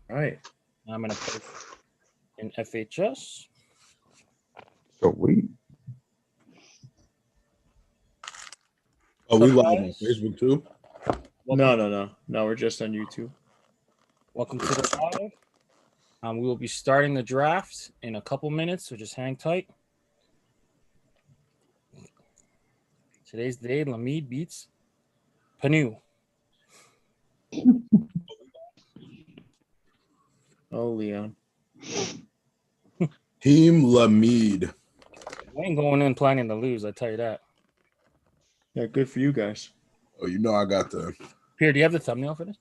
All right. I'm going to put in FHS. So we. Oh, we live on guys? Facebook too? No. We're just on YouTube. Welcome to the live. We will be starting the draft in a couple minutes, so just hang tight. Today's the day Lamid beats Panu. Oh, Leon. Team Lamid. I ain't going in planning to lose, I tell you that. Yeah, good for you guys. Oh, you know I got the. Pierre, do you have the thumbnail for this?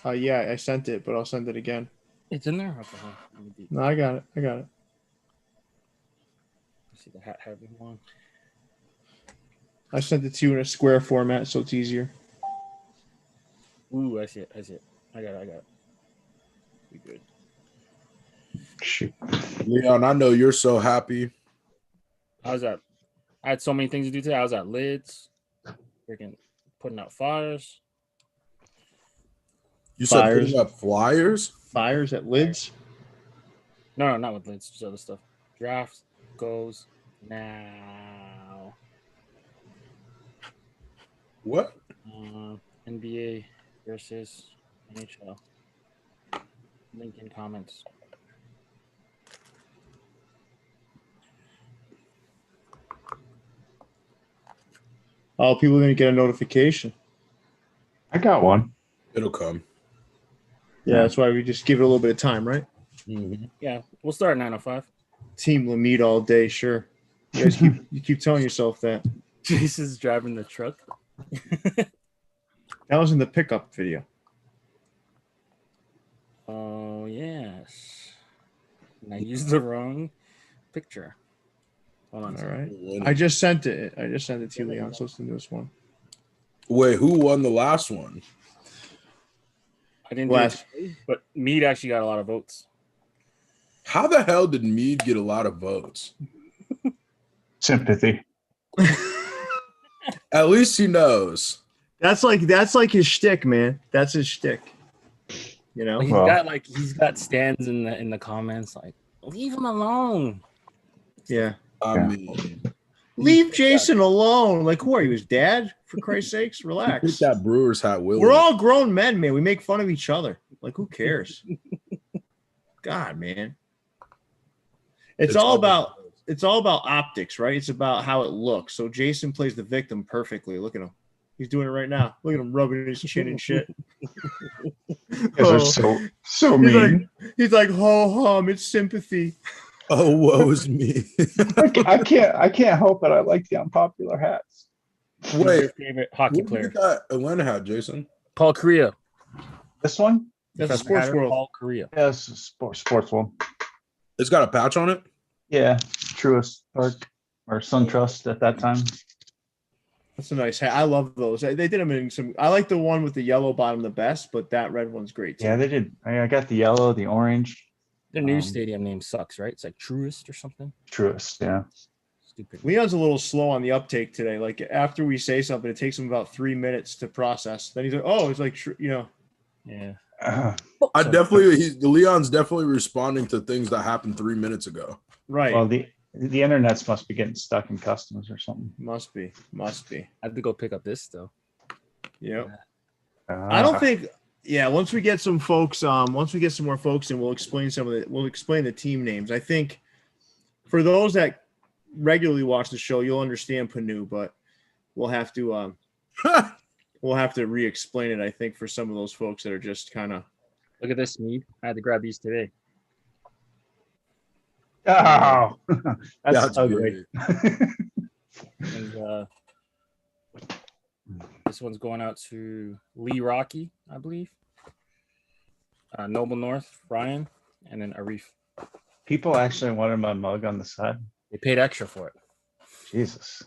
Yeah, I sent it, but I'll send it again. It's in there? Okay. No, I got it. Let's see the hat having one. I sent it to you in a square format, so it's easier. Ooh, I see it. I got it. We good. Shoot. Leon, I know you're so happy. I was at. I had so many things to do today. I was at Lids, freaking putting out fires. You said Fires. putting up flyers? Fires at Lids? No, not with Lids, just other stuff. Draft goes now. What? NBA versus NHL. Link in comments. Oh, people are going to get a notification. I got one. It'll come. Yeah, that's why we just give it a little bit of time, right? Mm-hmm. Yeah, we'll start at 9:05. Team Lamid all day, sure. You guys keep telling yourself that. Jason's driving the truck. That was in the pickup video. Oh, yes. And I used the wrong picture. Hold on. All right. I just sent it. I just sent it to you, Leon. So listen to this one. Wait, who won the last one? I didn't do it today, but Mead actually got a lot of votes. How the hell did Mead get a lot of votes? Sympathy. At least he knows. That's like his shtick, man. That's his shtick. You know? He's got stands in the comments like, leave him alone. Yeah. I mean, leave Jason alone. Like, who are you, his dad? For Christ's sakes, relax. Pick that Brewers hat, Will. We're all grown men, man. We make fun of each other. Like, who cares? God, man. It's all about optics, right? It's about how it looks. So Jason plays the victim perfectly. Look at him. He's doing it right now. Look at him rubbing his chin and shit. They're so mean. He's like, ho hum, it's sympathy. Oh, woe's me. I can't help it. I like the unpopular hats. Wait, your favorite hockey player? That Atlanta hat, Jason. Paul Correa. This one? That's a Sports World. Paul Correa. Yeah, it's a sports one. It's got a patch on it? Yeah, Truist Park or SunTrust at that time. That's a nice hat. I love those. They did them in some. I like the one with the yellow bottom the best, but that red one's great too. Yeah, they did. I got the yellow, the orange. The new stadium name sucks, right? It's like Truist or something. Truist, yeah. Stupid. Leon's a little slow on the uptake today. Like after we say something, it takes him about 3 minutes to process. Then he's like, "Oh, it's like Yeah. Leon's definitely responding to things that happened 3 minutes ago. Right. Well, the internets must be getting stuck in customs or something. Must be. I have to go pick up this though. Yep. I don't think. Yeah. Once we get some folks, once we get some more folks in, we'll explain the team names. I think for those that regularly watch the show, you'll understand Panu, but we'll have to re-explain it. I think for some of those folks that are just kind of. Look at this, Mead. I had to grab these today. Oh, that's ugly. And this one's going out to Lee Rocky, I believe. Noble North, Ryan, and then Arif. People actually wanted my mug on the side. They paid extra for it. Jesus.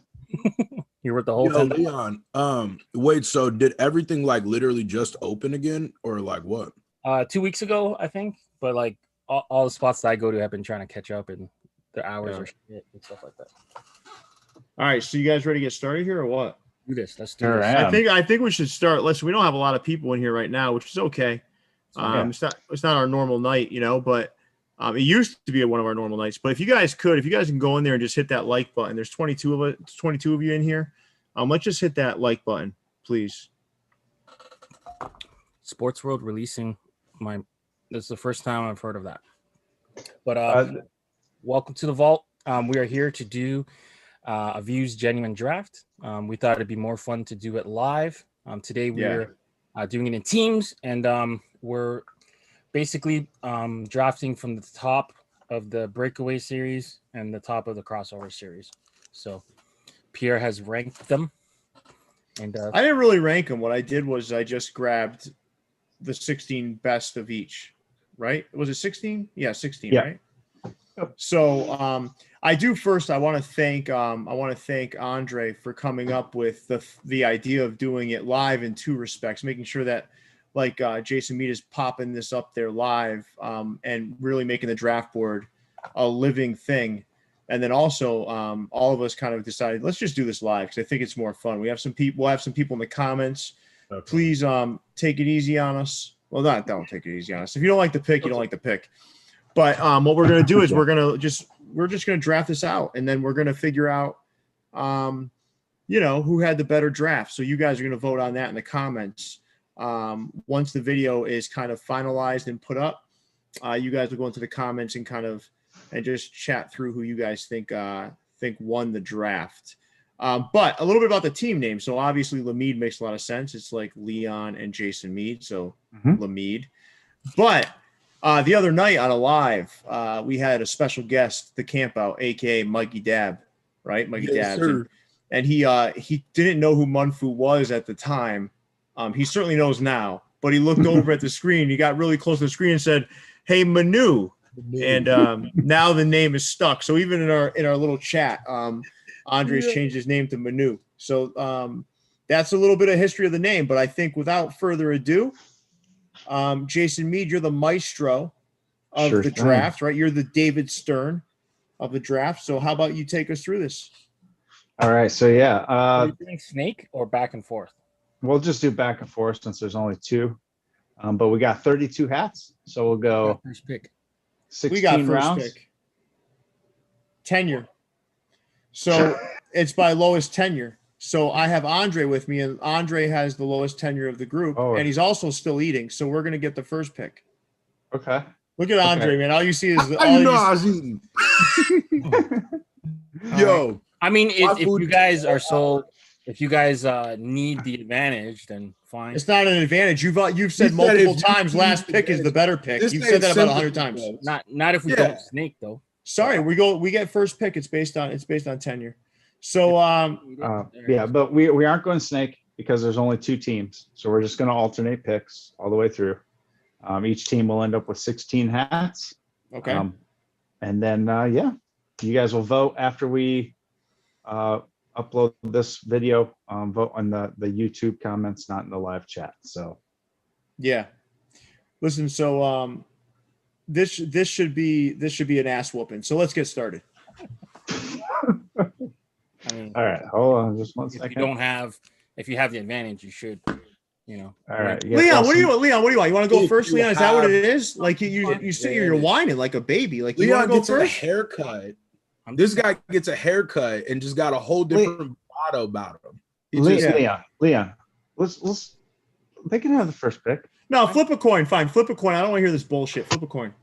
You're worth the whole $10. Leon, wait, so did everything like literally just open again or like what? 2 weeks ago, I think. But like all the spots that I go to have been trying to catch up and their hours are shit and stuff like that. All right, so you guys ready to get started here or what? Do this. Let's do Sure this. am. I think we should start. Listen, we don't have a lot of people in here right now, which is okay. It's not our normal night, but it used to be one of our normal nights. But if you guys can go in there and just hit that like button. There's 22 of you in here. Let's just hit that like button, please. Sports World releasing this is the first time I've heard of that. But welcome to the vault. We are here to do a Views Genuine Draft. We thought it'd be more fun to do it live. Today we're doing it in teams, and we're basically drafting from the top of the Breakaway series and the top of the crossover series. So Pierre has ranked them. And I didn't really rank them. What I did was I just grabbed the 16 best of each, right? Was it 16? Yeah, 16, yeah. Right? So I do first. I want to thank Andre for coming up with the idea of doing it live in two respects, making sure that Jason Mead is popping this up there live and really making the draft board a living thing. And then also all of us kind of decided, let's just do this live because I think it's more fun. We'll have some people in the comments. Okay. Please take it easy on us. Well, don't take it easy on us. If you don't like the pick, you don't like the pick. But what we're going to do is we're just going to draft this out, and then we're going to figure out, who had the better draft. So you guys are going to vote on that in the comments. Once the video is kind of finalized and put up, you guys will go into the comments and and just chat through who you guys think won the draft. But a little bit about the team name. So obviously Lamede makes a lot of sense. It's like Leon and Jason Mead. So Lamede. But the other night on a live, we had a special guest, the camp out, aka Mikey Dab, right? Mikey Dab. And he didn't know who Munfu was at the time. He certainly knows now, but he looked over at the screen. He got really close to the screen and said, "Hey, Manu." And now the name is stuck. So even in our little chat, Andre's changed his name to Manu. So that's a little bit of history of the name. But I think without further ado, Jason Mead, you're the maestro of the draft, right? You're the David Stern of the draft. So how about you take us through this? All right. So are you doing snake or back and forth? We'll just do back and forth since there's only two. But we got 32 hats. So we'll go first pick. 16 we got first rounds. Pick. Tenure. So it's by lowest tenure. So I have Andre with me, and Andre has the lowest tenure of the group, and he's also still eating. So we're going to get the first pick. Okay. Look at Andre, man. All you see is I was eating. Yo. I mean, if you guys are if you guys need the advantage, then fine. It's not an advantage. You've said multiple times last pick is the better pick. You've said that about 100 times. Not if we don't snake though. Sorry, we get first pick. It's based on tenure. So but we aren't going to snake because there's only two teams. So we're just going to alternate picks all the way through. Each team will end up with 16 hats. Okay. And then you guys will vote after we upload this video. Vote on the YouTube comments, not in the live chat. So yeah. Listen, so this should be an ass whooping. So let's get started. I mean, all right, hold on just one second. If you have the advantage, you should, All right, Leon, what do you want? You want to go first, Leon? Is that what it is? Like you sit here, you're whining like a baby. Like you want to go first? A haircut. This guy gets a haircut and just got a whole different motto about him. Leon, let's. They can have the first pick. No, flip a coin. Fine, flip a coin. I don't want to hear this bullshit. Flip a coin.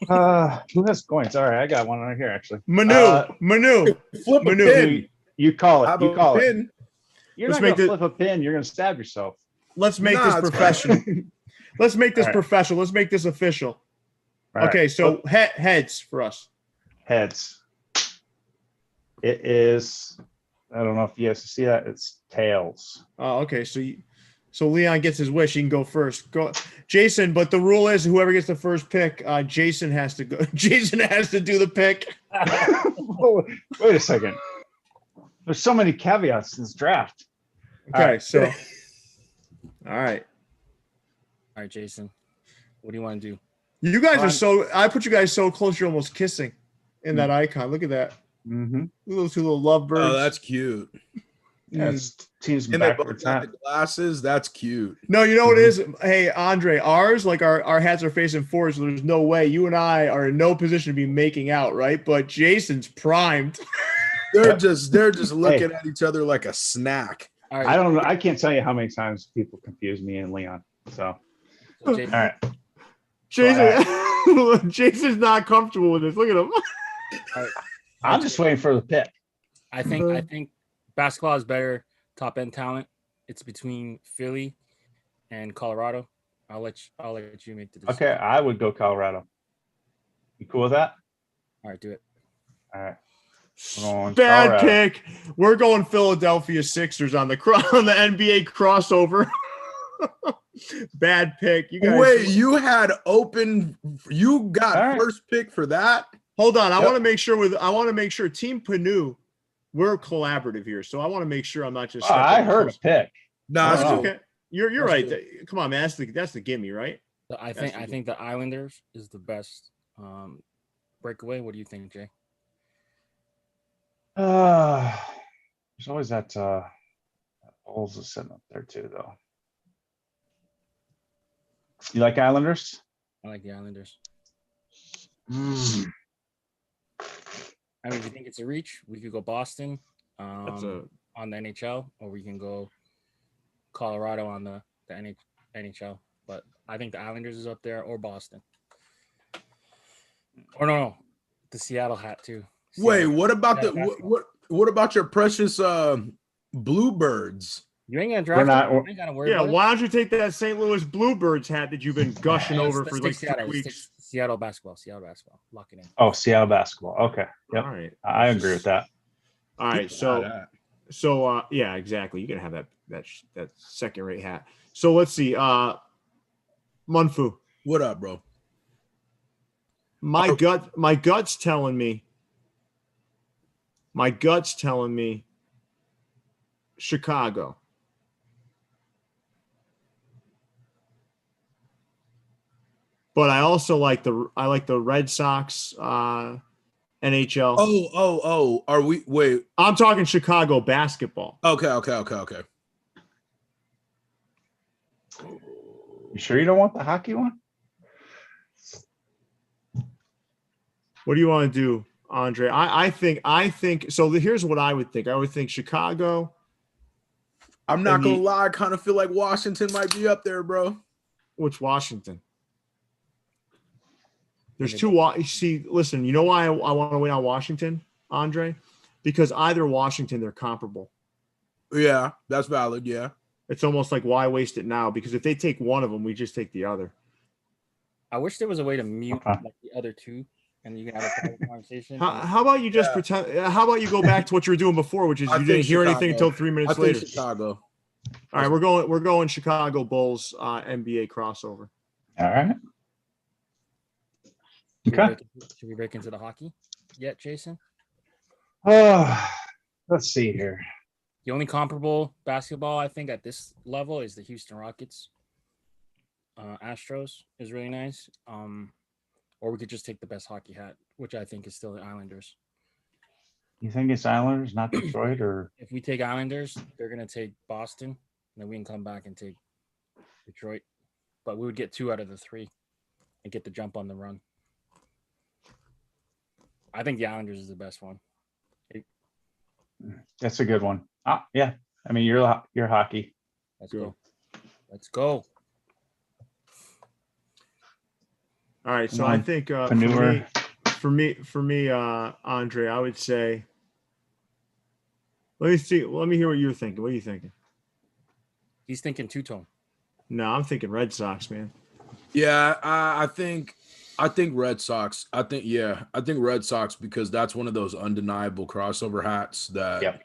Who has coins? All right, I got one right here actually. Manu. Flip a pin. You call it. You call it. You're not going to flip a pin. You're going to stab yourself. Let's make this professional. Let's make this professional. Let's make this official. Okay, so heads for us. Heads. It is. I don't know if you guys see that. It's tails. Oh, okay. So Leon gets his wish. He can go first. Go, Jason. But the rule is, whoever gets the first pick, Jason has to go. Jason has to do the pick. Wait a second. There's so many caveats in this draft. Okay, so all right, Jason. What do you want to do? You guys are so. I put you guys so close. You're almost kissing in that icon. Look at that. Mm-hmm. Those two little lovebirds. Oh, that's cute. Yeah, it's teams And they both backwards got hat. the glasses. That's cute. No, you know what it is? Hey, Andre, ours, like our hats are facing forward, so there's no way you and I are in no position to be making out, right? But Jason's primed. They're just looking at each other like a snack. All right. I don't know. I can't tell you how many times people confuse me and Leon. So, So Jason, all right. Jason, Jason's not comfortable with this. Look at him. all right. I'm just waiting for the pick. I think basketball is better top end talent. It's between Philly and Colorado. I'll let you make the decision. Okay, I would go Colorado. You cool with that? All right, do it. All right. We're going Bad Colorado. pick. We're going Philadelphia Sixers on the NBA crossover. Bad pick. You guys. Wait, you had open. You got All right. first pick for that. Hold on. I Yep. want to make sure Team Panu, we're collaborative here. So I want to make sure I'm not just. Oh, I heard a pick. Nah, That's it's Oh. cool. okay. You're That's right. good. Come on, man. That's the gimme, right? So I think the Islanders is the best breakaway. What do you think, Jay? There's always that Bulls is sitting up there too, though. You like Islanders? I like the Islanders. Mm. I mean, if you think it's a reach, we could go Boston That's on the NHL, or we can go Colorado on the NHL. But I think the Islanders is up there, or Boston. Or no, the Seattle hat too. Wait, Seattle. what about Yeah, what about your precious Bluebirds? You ain't gonna draft. We're not- them. You ain't gotta worry yeah. about Why don't you take that St. Louis Bluebirds hat that you've been gushing over Let's for take like Seattle. 3 Let's take weeks? Seattle basketball. Lock it in. Oh, Seattle basketball. Okay. Yep. All right. I agree with that. All right. That. So yeah, exactly. You can have that second rate hat. So let's see. Munfu. What up, bro? My gut's telling me Chicago. But I also like the Red Sox NHL. Oh. Are we wait? I'm talking Chicago basketball. Okay. You sure you don't want the hockey one? What do you want to do, Andre? I think so. Here's what I would think. I would think Chicago. I'm not gonna lie. I kind of feel like Washington might be up there, bro. Which Washington? There's two. See, listen. You know why I want to win on Washington, Andre? Because either Washington, they're comparable. Yeah, that's valid. Yeah. It's almost like why waste it now? Because if they take one of them, we just take the other. I wish there was a way to mute like the other two, and you can have a private conversation. How about you just pretend? How about you go back to what you were doing before, which is you didn't hear anything until 3 minutes later. Chicago. All right, we're going Chicago Bulls NBA crossover. All right. Should we break into the hockey yet, Jason? Oh, let's see here. The only comparable basketball I think at this level is the Houston Rockets. Astros is really nice. Or we could just take the best hockey hat, which I think is still the Islanders. You think it's Islanders, not Detroit, or If we take Islanders, they're gonna take Boston, and then we can come back and take Detroit. But we would get 2 out of the 3 and get the jump on the run. I think the Islanders is the best one. that's a good one? Yeah. I mean, you're hockey. Let's go. All right, so I think for me, Andre, I would say. Let me see. Let me hear what you're thinking. What are you thinking? He's thinking two-tone. No, I'm thinking Red Sox, man. Yeah, I think Red Sox. I think Red Sox because that's one of those undeniable crossover hats that. Yep.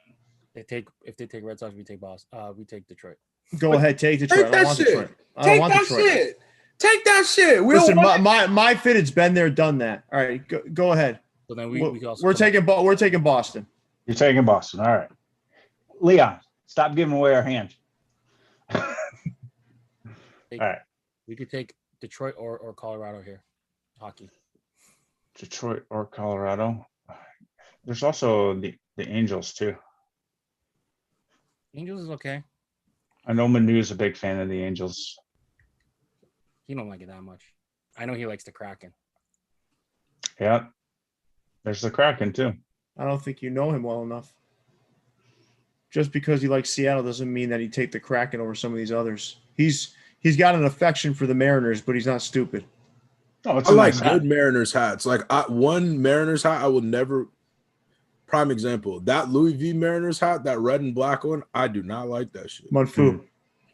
If they take Red Sox, we take Boston. We take Detroit. Go ahead, take Detroit. Take that shit. Take that shit. Listen, my fitted's been there, done that. All right, go ahead. So then we're taking Boston. You're taking Boston. All right. Leon, stop giving away our hand. All right. We could take Detroit or Colorado here. Hockey. Detroit or Colorado. There's also the Angels too. Angels is okay. I know Manu's a big fan of the Angels. He don't like it that much. I know he likes the Kraken. Yeah. There's the Kraken too. I don't think you know him well enough. Just because he likes Seattle doesn't mean that he'd take the Kraken over some of these others. He's got an affection for the Mariners, but he's not stupid. Oh, it's I a like nice good hat. Mariners hats. Like one Mariners hat, I will never. Prime example, that Louis V Mariners hat, that red and black one, I do not like that shit. Munfu.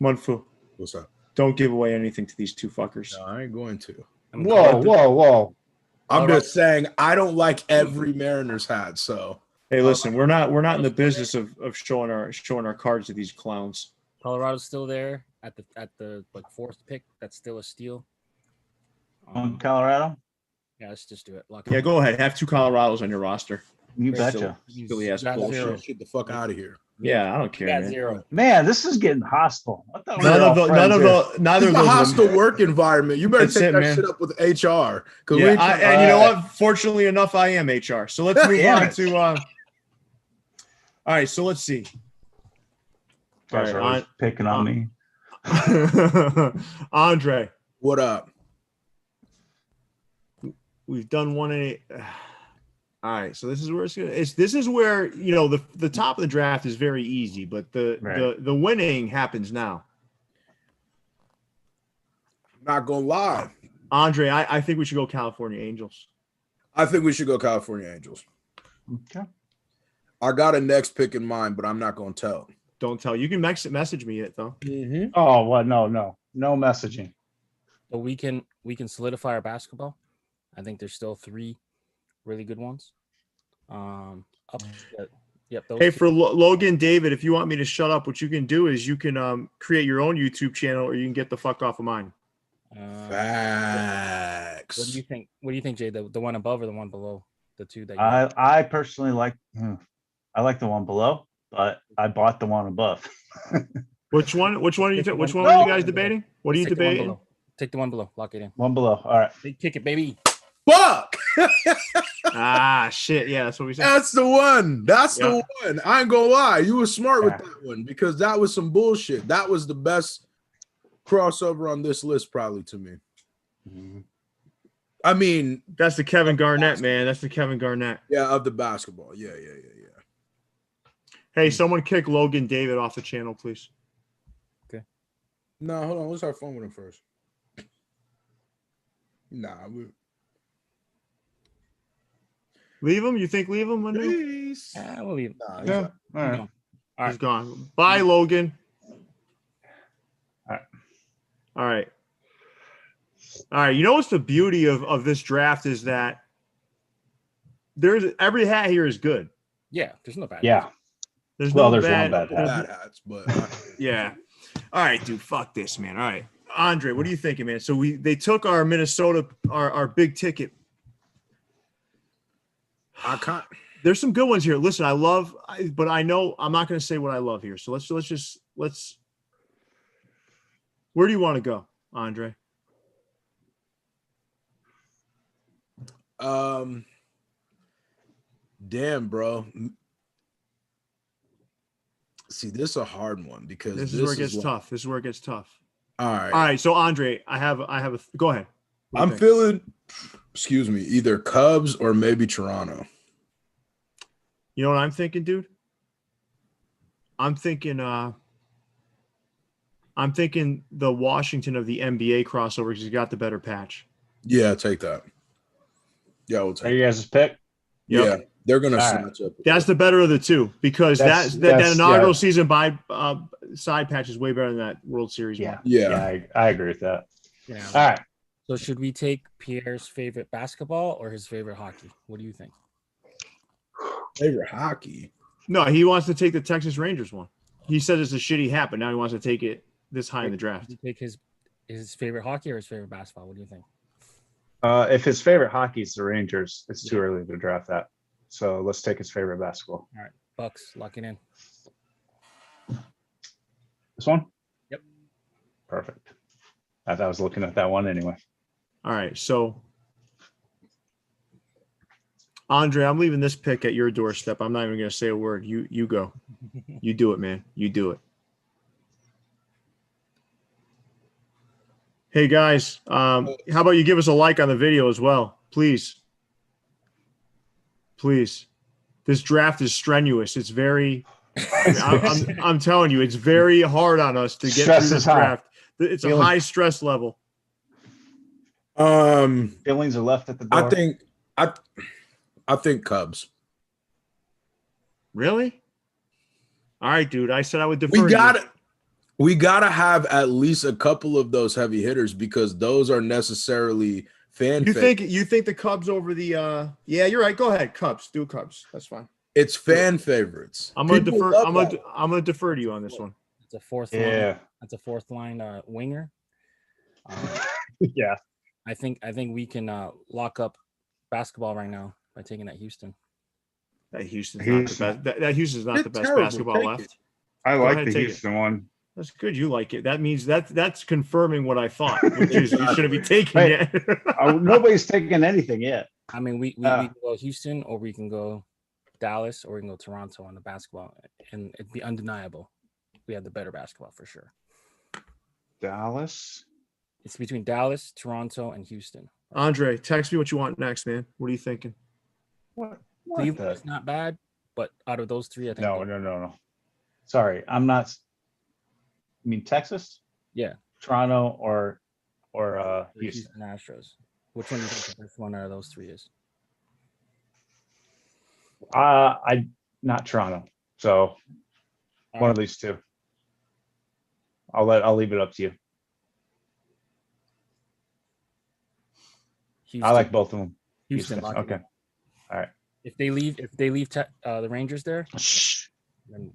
Munfu. What's up? Don't give away anything to these two fuckers. No, I ain't going to. I mean, Whoa. I'm just saying I don't like every Mariners hat. So Hey, listen, we're not in the business of showing our cards to these clowns. Colorado's still there at the like fourth pick. That's still a steal. On Colorado? Yeah, let's just do it. Lock Yeah, go ahead. Have two Colorados on your roster. You Great. betcha. Silly ass Got bullshit. zero. get the fuck out of here. Yeah, I don't care, Got man. 0. Man, this is getting hostile. I thought we were None all of the, friends here. neither It's of a those. hostile work environment. You better That's take it, that man. shit up with HR. Yeah, and you know what? Fortunately enough, I am HR. So let's move Damn on it. to. All right, so let's see. All Guys are right, always picking on me. Andre, What up? we've done 1-8. All right, so this is where this is where the top of the draft is very easy, but the winning happens now. I'm not gonna lie. Andre, I think we should go California Angels. I think we should go California Angels. Okay. I got a next pick in mind, but I'm not gonna tell. Don't tell. You can message me it though. Mm-hmm. Oh, what? No messaging. So we can solidify our basketball. I think there's still 3 really good ones. Yep. Hey, for Logan, David, if you want me to shut up, what you can do is you can create your own YouTube channel, or you can get the fuck off of mine. Facts. What do you think? What do you think, Jay? The one above or the one below? The two that I personally like I like the one below, but I bought the one above. Which one are you? Which one are you guys debating? What are you debating? Take the one below. Lock it in. One below. All right. Big kick it, baby. Fuck. Shit. Yeah, that's what we said. That's the one. That's Yeah. the one. I ain't gonna lie. You were smart with that one because that was some bullshit. That was the best crossover on this list, probably to me. Mm-hmm. I mean, That's the Kevin Garnett, man. That's the Kevin Garnett. yeah, of the basketball. Yeah. Hey, someone kick Logan David off the channel, please. No, hold on. Let's have fun with him first. Leave him? You think leave him? Manu? Please. We'll leave. Nah, Yeah. he's- All right. All right. He's gone. Bye, Logan. All right. All right. All right. You know what's the beauty of this draft is that there's every hat here is good. Yeah, there's no bad. Yeah. There's Well, no there's bad. one bad hat. bad hats, but Yeah. All right, dude. Fuck this, man. All right. Andre, what are you thinking, man? So they took our Minnesota, our big ticket. I can't. There's some good ones here. Listen, but I know I'm not going to say what I love here. So let's. Where do you want to go, Andre? Damn, bro. See, this is a hard one because This is where it gets tough. This is where it gets tough. All right. All right. So Andre, I have a. Go ahead. What do you I'm think? feeling, excuse me, either Cubs or maybe Toronto. You know what I'm thinking, dude? I'm thinking the Washington of the NBA crossover because he got the better patch. Yeah, take that. Yeah, we'll Are take you guys' pick? Yep. Yeah, they're gonna All right. snatch up. That's the better of the two because That's- that inaugural yeah. season by side patch is way better than that World Series one. Yeah. I agree with that. Yeah. All right. So should we take Pierre's favorite basketball or his favorite hockey? What do you think? Favorite hockey. No, he wants to take the Texas Rangers one. He said it's a shitty hat, but now he wants to take it this high in the draft. Should we take his favorite hockey or his favorite basketball? What do you think? If his favorite hockey is the Rangers, it's too early to draft that. So let's take his favorite basketball. All right, Bucks, lock it in. This one? Yep. Perfect. I thought I was looking at that one anyway. All right, so Andre, I'm leaving this pick at your doorstep. I'm not even going to say a word. You go. You do it, man. You do it. Hey, guys, how about you give us a like on the video as well, please? Please. This draft is strenuous. It's very I'm telling you, it's very hard on us to get Stress through is this high. draft. It's a high stress level. Feelings are left at the door. I think Cubs. Really? All right, dude. I said I would defer. We gotta have at least a couple of those heavy hitters because those are necessarily fan. You think the Cubs over the? Yeah, you're right. Go ahead, Cubs. Do Cubs. That's fine. It's fan favorites. I'm gonna defer. I'm gonna defer to you on this one. It's a fourth Yeah. line. That's a fourth line winger. Yeah. I think we can lock up basketball right now by taking that Houston. That Houston's not the best. That Houston's not the best terrible. basketball left. I Go like ahead, the take Houston one. That's good. You like it. That means that's confirming what I thought, which is you shouldn't be taking Right. it. Nobody's taking anything yet. I mean, we can go Houston, or we can go Dallas, or we can go Toronto on the basketball, and it'd be undeniable. We have the better basketball for sure. Dallas. It's between Dallas, Toronto, and Houston. Andre, text me what you want next, man. What are you thinking? What? Cleveland is not bad, but out of those three, I think No. Sorry, I'm not. I mean, Texas? Yeah. Toronto or the Houston. Houston Astros. Which one do you think the best one out of those three is? I not Toronto. So one of these two. I'll leave it up to you. Houston. I like both of them. Houston. Okay. All right. If they leave the Rangers there, then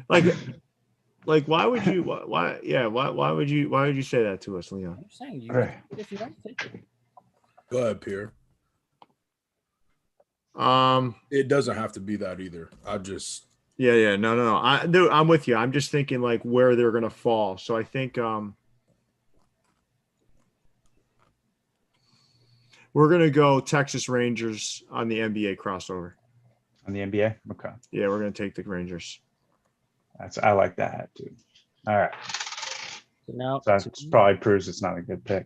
like why would you why would you say that to us, Leon? I'm saying you Right. if you want to take it. Go ahead, Pierre. Um, It doesn't have to be that either. no. I'm with you. I'm just thinking like where they're gonna fall. So I think we're gonna go Texas Rangers on the NBA crossover. On the NBA? Okay. Yeah, we're gonna take the Rangers. I like that too. All right. So now So that probably proves it's not a good pick.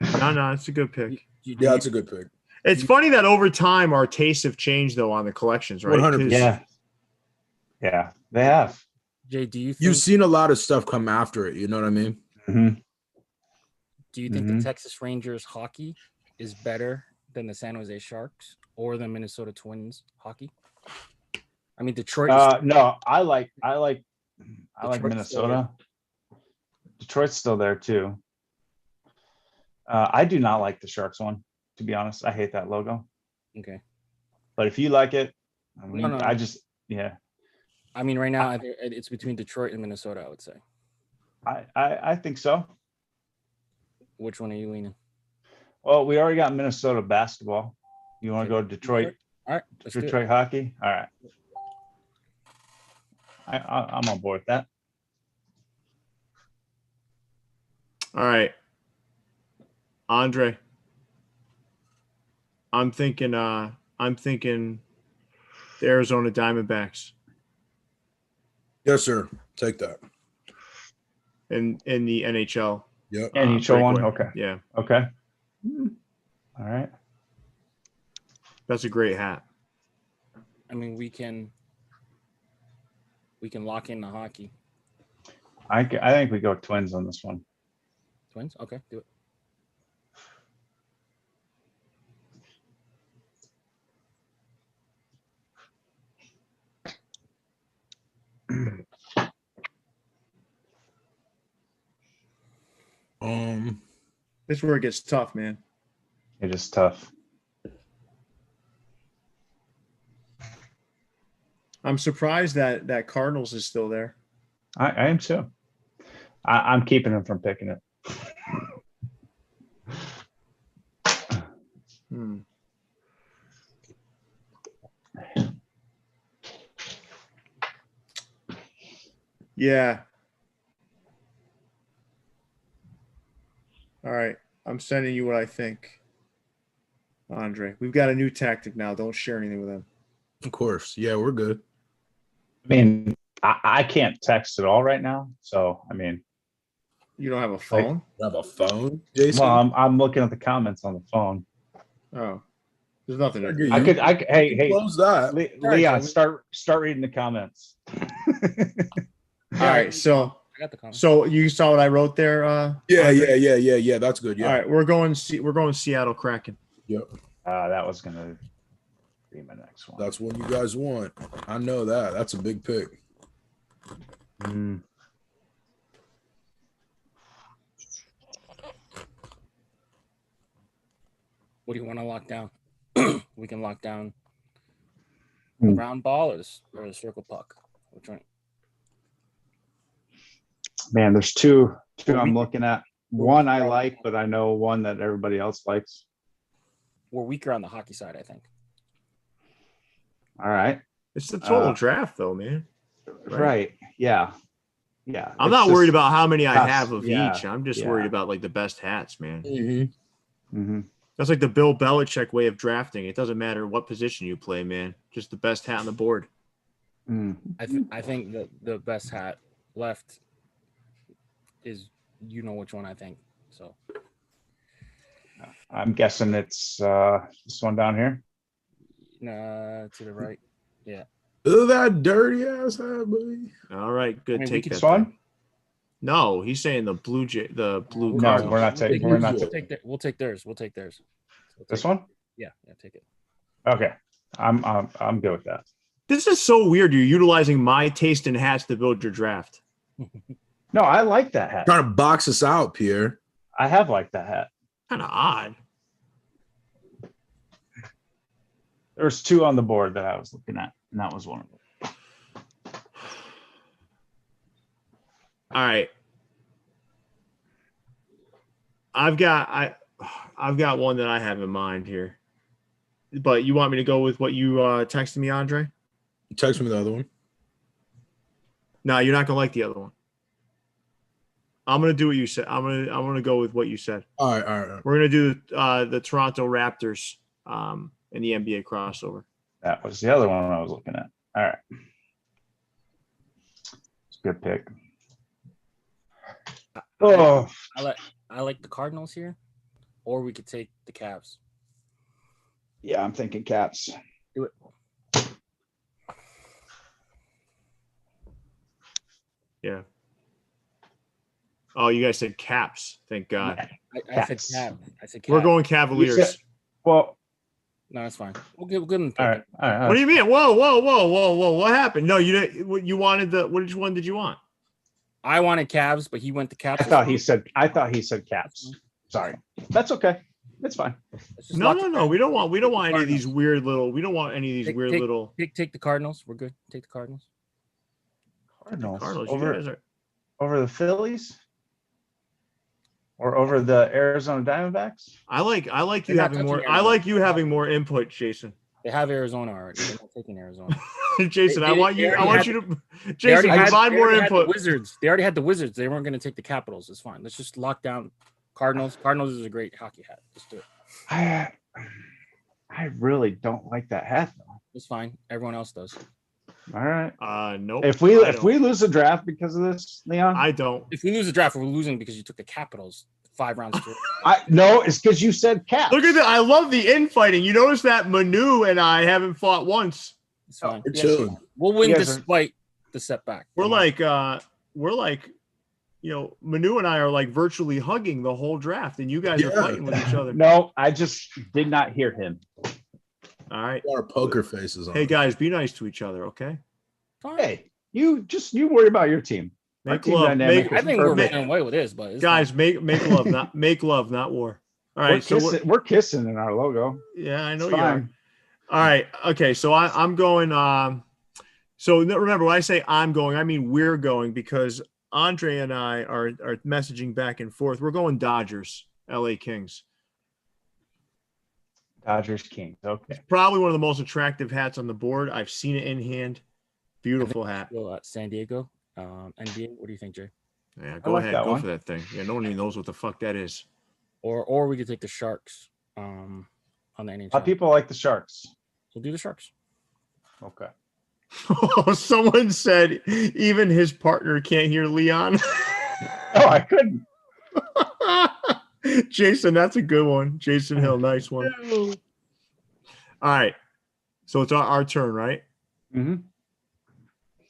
No, it's a good pick. Yeah, it's a good pick. It's funny that over time our tastes have changed though on the collections, right? 100%. Yeah, they have. Jay, do you think, You've seen a lot of stuff come after it. You know what I mean? Mm-hmm. do you think the Texas Rangers hockey is better than the San Jose Sharks or the Minnesota Twins hockey? I mean, Detroit. No, I like Detroit's Minnesota. Detroit's still there too. I do not like the Sharks one, to be honest. I hate that logo. Okay. But if you like it, I mean, No. I mean, right now I think it's between Detroit and Minnesota. I would say. I think so. Which one are you leaning? Well, we already got Minnesota basketball. You want to go to Detroit? All right, let's do it. Detroit hockey. All right. I'm on board with that. All right. Andre. I'm thinking the Arizona Diamondbacks Yes, sir. Take that. in the NHL. Yep. NHL one. Breakaway. Okay. Yeah. Okay. All right. That's a great hat. I mean, we can lock in the hockey. I think we go Twins on this one. Twins? Okay, do it. This is where it gets tough, man. It is tough. I'm surprised that Cardinals is still there. I am too. I'm keeping him from picking it. Yeah. All right. I'm sending you what I think. Andre. We've got a new tactic now. Don't share anything with him. Of course. Yeah, we're good. I mean, I can't text at all right now. So, I mean, You don't have a phone? You have a phone, Jason? well, I'm looking at the comments on the phone. Oh, there's nothing. I I could, hey, close that. Leon, start reading the comments. All right, so I got the comment. so you saw what I wrote there? Yeah. That's good. Yeah. All right, we're going Seattle Kraken. Yep. That was gonna be my next one. That's what you guys want. I know that. That's a big pick. What do you want to lock down? We can lock down the round ball or the circle puck. Which one? Man, there's two I'm looking at. One I like, but I know one that everybody else likes. We're weaker on the hockey side, I think. All right. It's the total draft, though, man. Right. Yeah. I'm not worried about how many I us. have of Yeah. each. I'm just worried about like the best hats, man. Mm-hmm. That's like the Bill Belichick way of drafting. It doesn't matter what position you play, man. Just the best hat on the board. I think that the best hat left is, you know which one I think. So I'm guessing it's this one down here. To the right. Yeah. Look at that dirty ass hat, buddy. All right, good. I mean, Take This that. one? No, he's saying the blue. The blue. No, Cardinals. we're not taking. We're not taking We'll take theirs. We'll take theirs. this one. Yeah, take it. Okay, I'm good with that. This is so weird. You're utilizing my taste in hats to build your draft. No, I like that hat. Trying to box us out, Pierre. I have liked that hat. Kind of odd. There's two on the board that I was looking at, and that was one of them. All right. I've got one that I have in mind here. But you want me to go with what you texted me, Andre? Text me the other one. No, you're not gonna like the other one. I'm gonna do what you said. I'm gonna go with what you said. All right. We're gonna do the Toronto Raptors in the NBA crossover. That was the other one I was looking at. All right, it's a good pick. Oh, I like the Cardinals here, or we could take the Cavs. yeah, I'm thinking Caps. Do it. Yeah. Oh, you guys said Caps. Thank God. I said Cavs. I said Cavs. We're going Cavaliers. Well, No, that's fine. We'll give them. all right. What do you mean? Whoa! What happened? No, you didn't. You wanted the. Which one did you want? I wanted Cavs, but he went to Caps. I thought he said Caps. Sorry, that's okay. It's fine. No. We don't want any of these weird little. We don't want any of these weird little. Take the Cardinals. We're good. Take the Cardinals. Cardinals You guys are. over the Phillies or over the Arizona Diamondbacks. I like you They're not having more. touching I like you having more input, Jason. They have Arizona already. They're not taking Arizona. Jason, I want you to. They Jason, already provide more had the input. Wizards. They already had the Wizards. They weren't going to take the Capitals. It's fine. Let's just lock down Cardinals. Cardinals is a great hockey hat. Let's do it. I really don't like that hat though. It's fine. Everyone else does. All right. Nope. If we lose the draft because of this, Leon, I don't. If we lose the draft, we're losing because you took the Capitals 5 rounds through. no, it's because you said Caps. Look at that. I love the infighting. You notice that Manu and I haven't fought once. It's fine. We're chilling. We'll win You guys despite the setback. We're like, Manu and I are like virtually hugging the whole draft, and you guys are fighting with each other. No, I just did not hear him. All right. Our poker faces on. Hey guys, be nice to each other, okay? Fine. Hey, you worry about your team. Our Make team love. dynamic I is think we're perfect. running away with this, but it's Guys, fine. make love, not war. All right, We're kissing in our logo. yeah, I know It's you are. fine. All right, okay, so I'm going. So remember, when I say I'm going, I mean we're going because Andre and I are messaging back and forth. We're going Dodgers, LA Kings. Dodgers Kings. Okay. Probably one of the most attractive hats on the board. I've seen it in hand. Beautiful hat. Well, San Diego, NBA. What do you think, Jay? Yeah, I go like ahead. that Go one. for that thing. Yeah, no one even knows what the fuck that is. Or we could take the Sharks. on the A lot NHL. of people like the Sharks. We'll do the Sharks. Okay. Oh, someone said even his partner can't hear Leon. Oh, I couldn't. Jason, that's a good one. Jason Hill, nice one. All right. So it's our turn, right? Mm-hmm.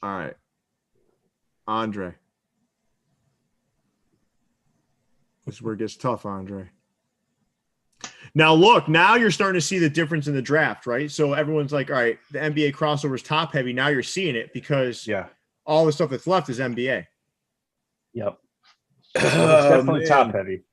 All right. Andre. This is where it gets tough, Andre. Now, look, now you're starting to see the difference in the draft, right? So everyone's like, all right, the NBA crossover is top heavy. Now you're seeing it because all the stuff that's left is NBA. Yep. Well, it's definitely top heavy.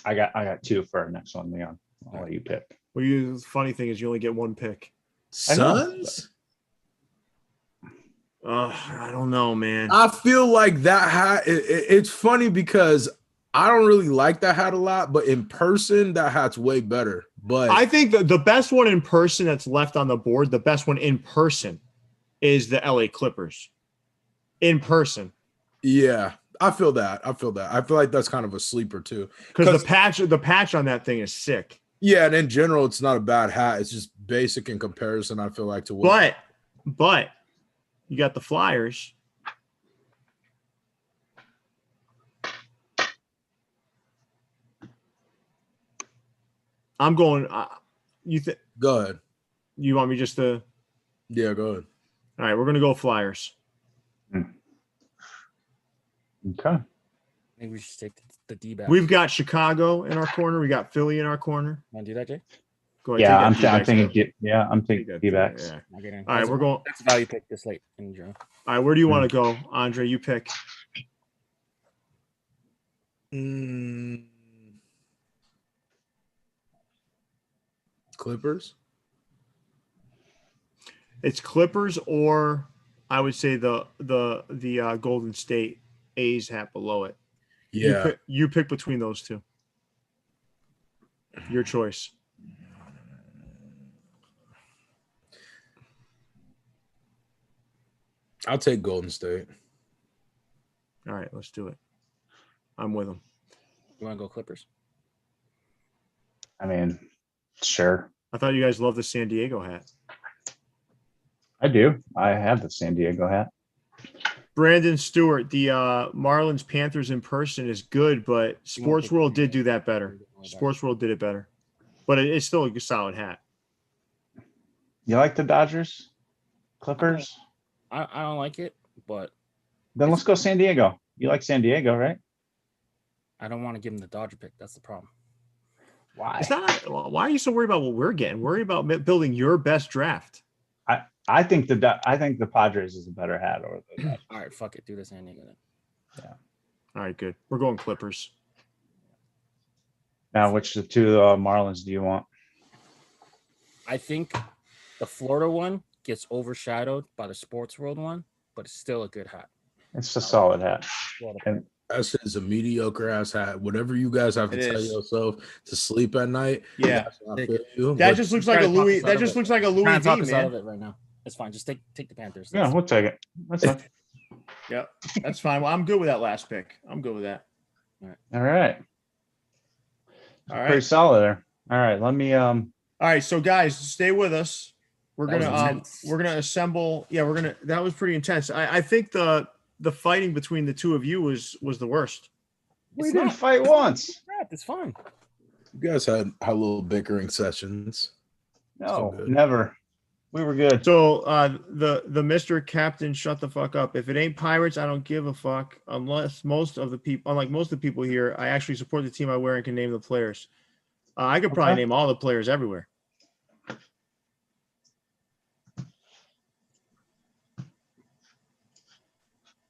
I got two for our next one, Leon. I'll let you pick. Well, the funny thing is you only get one pick. Suns? I don't know, man. I feel like that hat, it's funny because I don't really like that hat a lot, but in person, that hat's way better. But I think the best one in person that's left on the board, the best one in person is the LA Clippers. In person. Yeah, I feel that. I feel like that's kind of a sleeper too. Because the patch on that thing is sick. Yeah, and in general, it's not a bad hat. It's just basic in comparison, I feel like, to what. But you got the Flyers. I'm going. Go ahead. You want me just to? Yeah, go ahead. All right, we're gonna go Flyers. Okay. I think we should take the D-back. We've got Chicago in our corner. We got Philly in our corner. Want to do that, Jay? Go ahead. I'm thinking D-backs. Yeah. All right, we're going. That's a value pick this late in the draft. All right, where do you want to go, Andre? You pick. Clippers. It's Clippers, or I would say the Golden State A's hat below it. Yeah, you pick between those two. Your choice. I'll take Golden State. All right, let's do it. I'm with them. You want to go Clippers? I mean, sure. I thought you guys loved the San Diego hat. I do. I have the San Diego hat. Brandon Stewart, the Marlins Panthers in person is good, but Sports World did do that better. Sports World did it better, but it's still a solid hat. You like the Dodgers? Clippers? I don't like it, but then let's go San Diego. You like San Diego, right? I don't want to give him the Dodger pick. That's the problem. Why? It's not. Why are you so worried about what we're getting? Worry about building your best draft. I think the Padres is a better hat over the Dodgers. All right, fuck it. Do the San Diego then. Yeah. All right, good. We're going Clippers. Now, which of the two Marlins do you want? I think the Florida one gets overshadowed by the Sports World one, but it's still a good hat. It's a solid hat. And that shit is a mediocre ass hat. Whatever you guys have to tell yourself to sleep at night. Yeah, that just looks like a Louis. That just looks like a Louis V, man. Out of it right now. It's fine. Just take the Panthers. Yeah, we'll take it. That's fine. Yeah, that's fine. Well, I'm good with that last pick. I'm good with that. All right. Pretty solid there. All right, let me. All right, so guys, stay with us. We're gonna assemble. Yeah, that was pretty intense. I think the fighting between the two of you was the worst. We didn't fight once. It's fine. You guys had little bickering sessions. No, never. We were good. So the Mr. Captain, shut the fuck up. If it ain't Pirates, I don't give a fuck. Unlike most of the people here, I actually support the team I wear and can name the players. I could probably name all the players everywhere.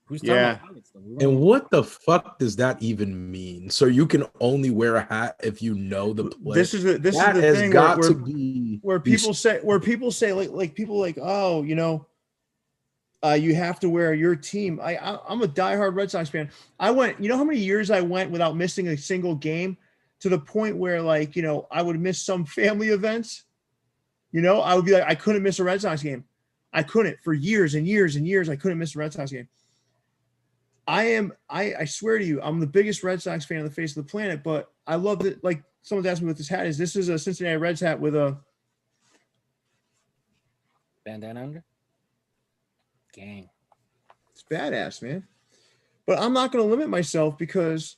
Who's talking about Pirates, and what the fuck does that even mean? So you can only wear a hat if you know the player. This is the thing where people say like people like, oh, you have to wear your team. I'm a diehard Red Sox fan. I went, you know how many years I went without missing a single game, to the point where I would miss some family events. I would be like, I couldn't miss a Red Sox game. I couldn't for years and years and years. I couldn't miss a Red Sox game. I swear to you, I'm the biggest Red Sox fan on the face of the planet, but I love it. Like someone's asked me what this hat is. This is a Cincinnati Reds hat with a bandana under. Gang. It's badass, man. But I'm not going to limit myself because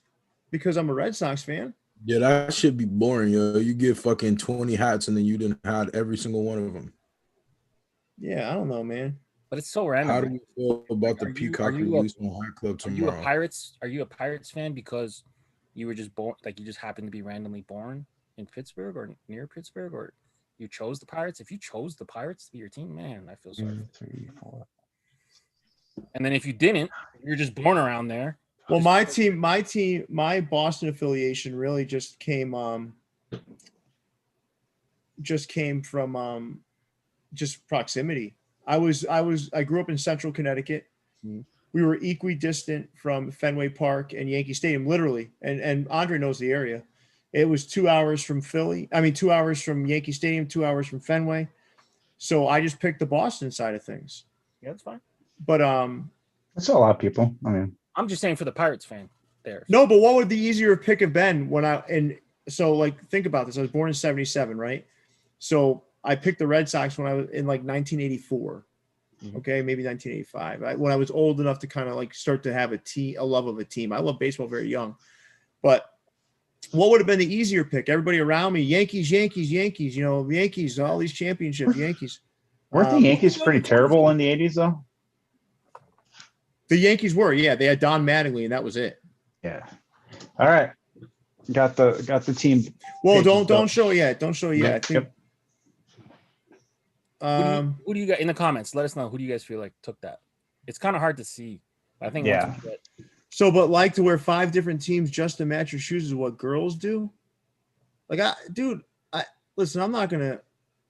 I'm a Red Sox fan. Yeah, that should be boring, yo. You get fucking 20 hats and then you didn't have every single one of them. Yeah, I don't know, man. But it's so random. How do you feel about the Peacock release on Hat Club tomorrow? Are you a Pirates fan because you were just born, like you just happened to be randomly born in Pittsburgh or near Pittsburgh, or you chose the Pirates? If you chose the Pirates to be your team, man, I feel sorry. 2, 3, 4. And then if you didn't, you're just born around there. Well, my Boston affiliation really just came from just proximity. I grew up in Central Connecticut. Mm-hmm. We were equidistant from Fenway Park and Yankee Stadium, literally. And Andre knows the area. It was 2 hours from 2 hours from Yankee Stadium, 2 hours from Fenway. So I just picked the Boston side of things. Yeah, that's fine. But that's a lot of people. I mean, I'm just saying for the Pirates fan there. No, but what would the easier pick have been think about this. I was born in 1977, right? So I picked the Red Sox when I was in like 1984. Mm-hmm. Okay, maybe 1985. When I was old enough to kind of like start to have a love of a team. I love baseball very young. But what would have been the easier pick? Everybody around me, Yankees, Yankees, Yankees, all these championships, Yankees. Weren't the Yankees pretty terrible in the 80s though? The Yankees were, yeah. They had Don Mattingly, and that was it. Yeah. All right. Got the team. Well, don't show it yet. Don't show it yet. I think. Yep. Who do you got in the comments? Let us know. Who do you guys feel like took that? It's kind of hard to see. I think. Yeah. So, but like to wear 5 different teams just to match your shoes is what girls do. Like, listen. I'm not gonna.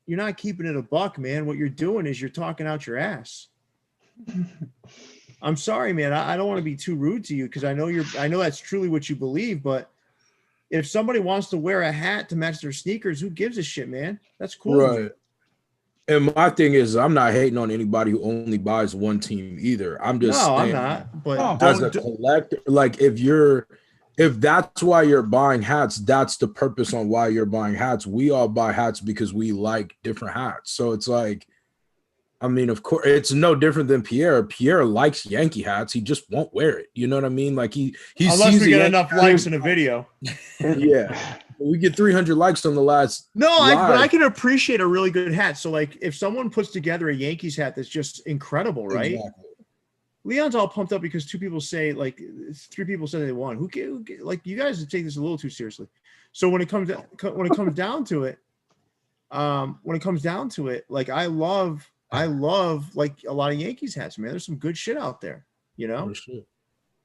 You're not keeping it a buck, man. What you're doing is you're talking out your ass. I'm sorry, man. I don't want to be too rude to you because I know that's truly what you believe. But if somebody wants to wear a hat to match their sneakers, who gives a shit, man? That's cool. Right. And my thing is, I'm not hating on anybody who only buys one team either. I'm just I'm not. But as a collector, like if that's why you're buying hats, that's the purpose on why you're buying hats. We all buy hats because we like different hats. So it's like, I mean, of course, it's no different than Pierre. Pierre likes Yankee hats. He just won't wear it. You know what I mean? Like he unless we get enough likes in a video. Yeah, we get 300 likes on the last. No, but I can appreciate a really good hat. So, like, if someone puts together a Yankees hat that's just incredible, right? Exactly. Leon's all pumped up because 3 people say they won. Who like you guys take this a little too seriously. So when it comes down to it, like I love like a lot of Yankees hats, man. There's some good shit out there, For sure.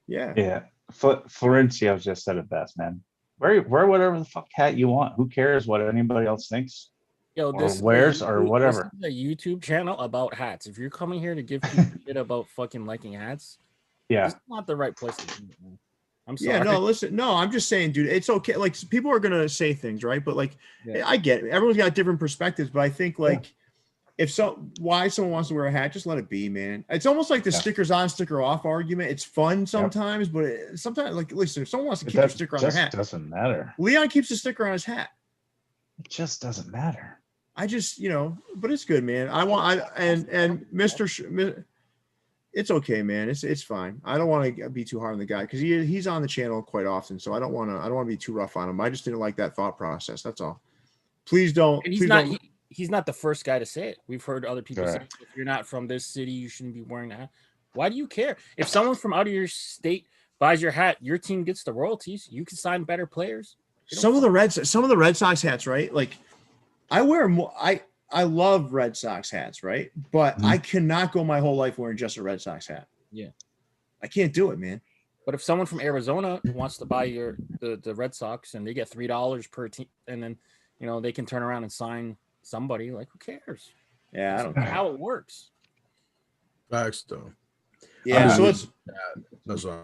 Yeah. Yeah. Florencio just said it best, man. Wear whatever the fuck hat you want. Who cares what anybody else thinks? Wears or whatever. This is a YouTube channel about hats. If you're coming here to give people shit about fucking liking hats, this is not the right place to do it, man. I'm sorry. Yeah, no, listen, no, I'm just saying, dude, it's okay. Like people are gonna say things, right? But like, I get it. Everyone's got different perspectives, but I think like. Why someone wants to wear a hat, just let it be, man. It's almost like the stickers on, sticker off argument. It's fun sometimes, but sometimes, like, listen, if someone wants to keep their sticker on their hat, it doesn't matter. Leon keeps the sticker on his hat. It just doesn't matter. I just, but it's good, man. And Mr. It's okay, man. It's fine. I don't want to be too hard on the guy because he's on the channel quite often, so I don't want to be too rough on him. I just didn't like that thought process. That's all. Please don't. And he's not the first guy to say it. We've heard other people say, if you're not from this city, you shouldn't be wearing that. Why do you care? If someone from out of your state buys your hat, your team gets the royalties. You can sign better players. Some of the Red Sox hats, right? Like I wear more. I love Red Sox hats, right? But I cannot go my whole life wearing just a Red Sox hat. Yeah. I can't do it, man. But if someone from Arizona wants to buy the Red Sox and they get $3 per team, and then they can turn around and sign somebody, like, who cares? Yeah, I don't know how it works. Facts though. Yeah, so that's why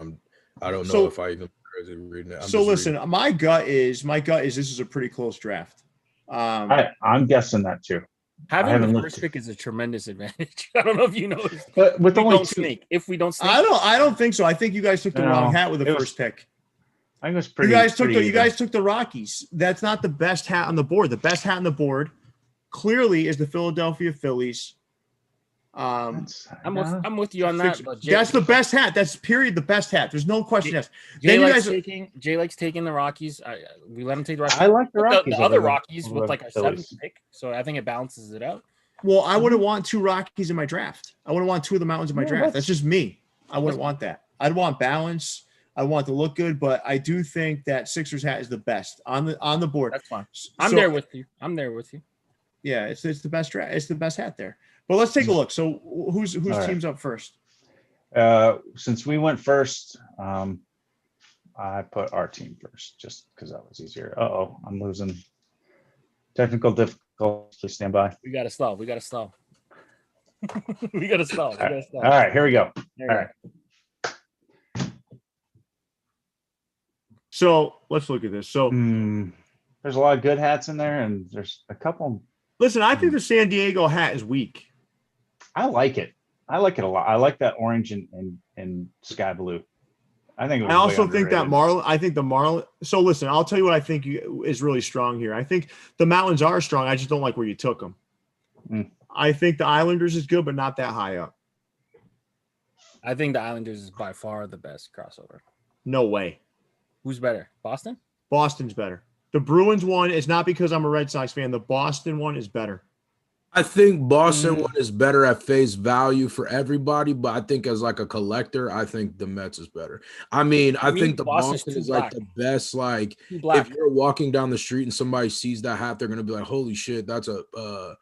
I don't know if I even crazy reading it. So listen, my gut is this is a pretty close draft. I'm guessing that too. Having the first pick is a tremendous advantage. I don't know if you know. But with only if we don't snake, I don't think so. I think you guys took the wrong hat with the first pick. I think it was pretty. You guys took the Rockies. That's not the best hat on the board. The best hat on the board clearly is the Philadelphia Phillies. I'm with you on that. But that's the best hat. That's period the best hat. There's no question. Jay likes taking the Rockies. We let him take the Rockies. I like the Rockies. The other Rockies with like our 7th pick, so I think it balances it out. Well, I wouldn't want 2 Rockies in my draft. I wouldn't want 2 of the Mountains in my draft. That's just me. I wouldn't want that. I'd want balance. I want to look good, but I do think that Sixers hat is the best on the board. That's fine. I'm there with you. Yeah, it's the best draft. It's the best hat there. But let's take a look. So whose team's up first? Since we went first, I put our team first just because that was easier. I'm losing. Technical difficulty. Please stand by. We got to stall. We got to stall. All right, here we go. All right. So let's look at this. So there's a lot of good hats in there, and there's a couple. Listen, I think the San Diego hat is weak. I like it. I like it a lot. I like that orange and sky blue. I also think that Marlin. I think the Marlin. So listen, I'll tell you what I think is really strong here. I think the Mountains are strong. I just don't like where you took them. I think the Islanders is good, but not that high up. I think the Islanders is by far the best crossover. No way. Who's better? Boston? Boston's better. The Bruins one is not because I'm a Red Sox fan. The Boston one is better. I think Boston one is better at face value for everybody, but I think as like a collector, I think the Mets is better. I think the Boston is like the best. Like if you're walking down the street and somebody sees that hat, they're gonna be like, "Holy shit, that's a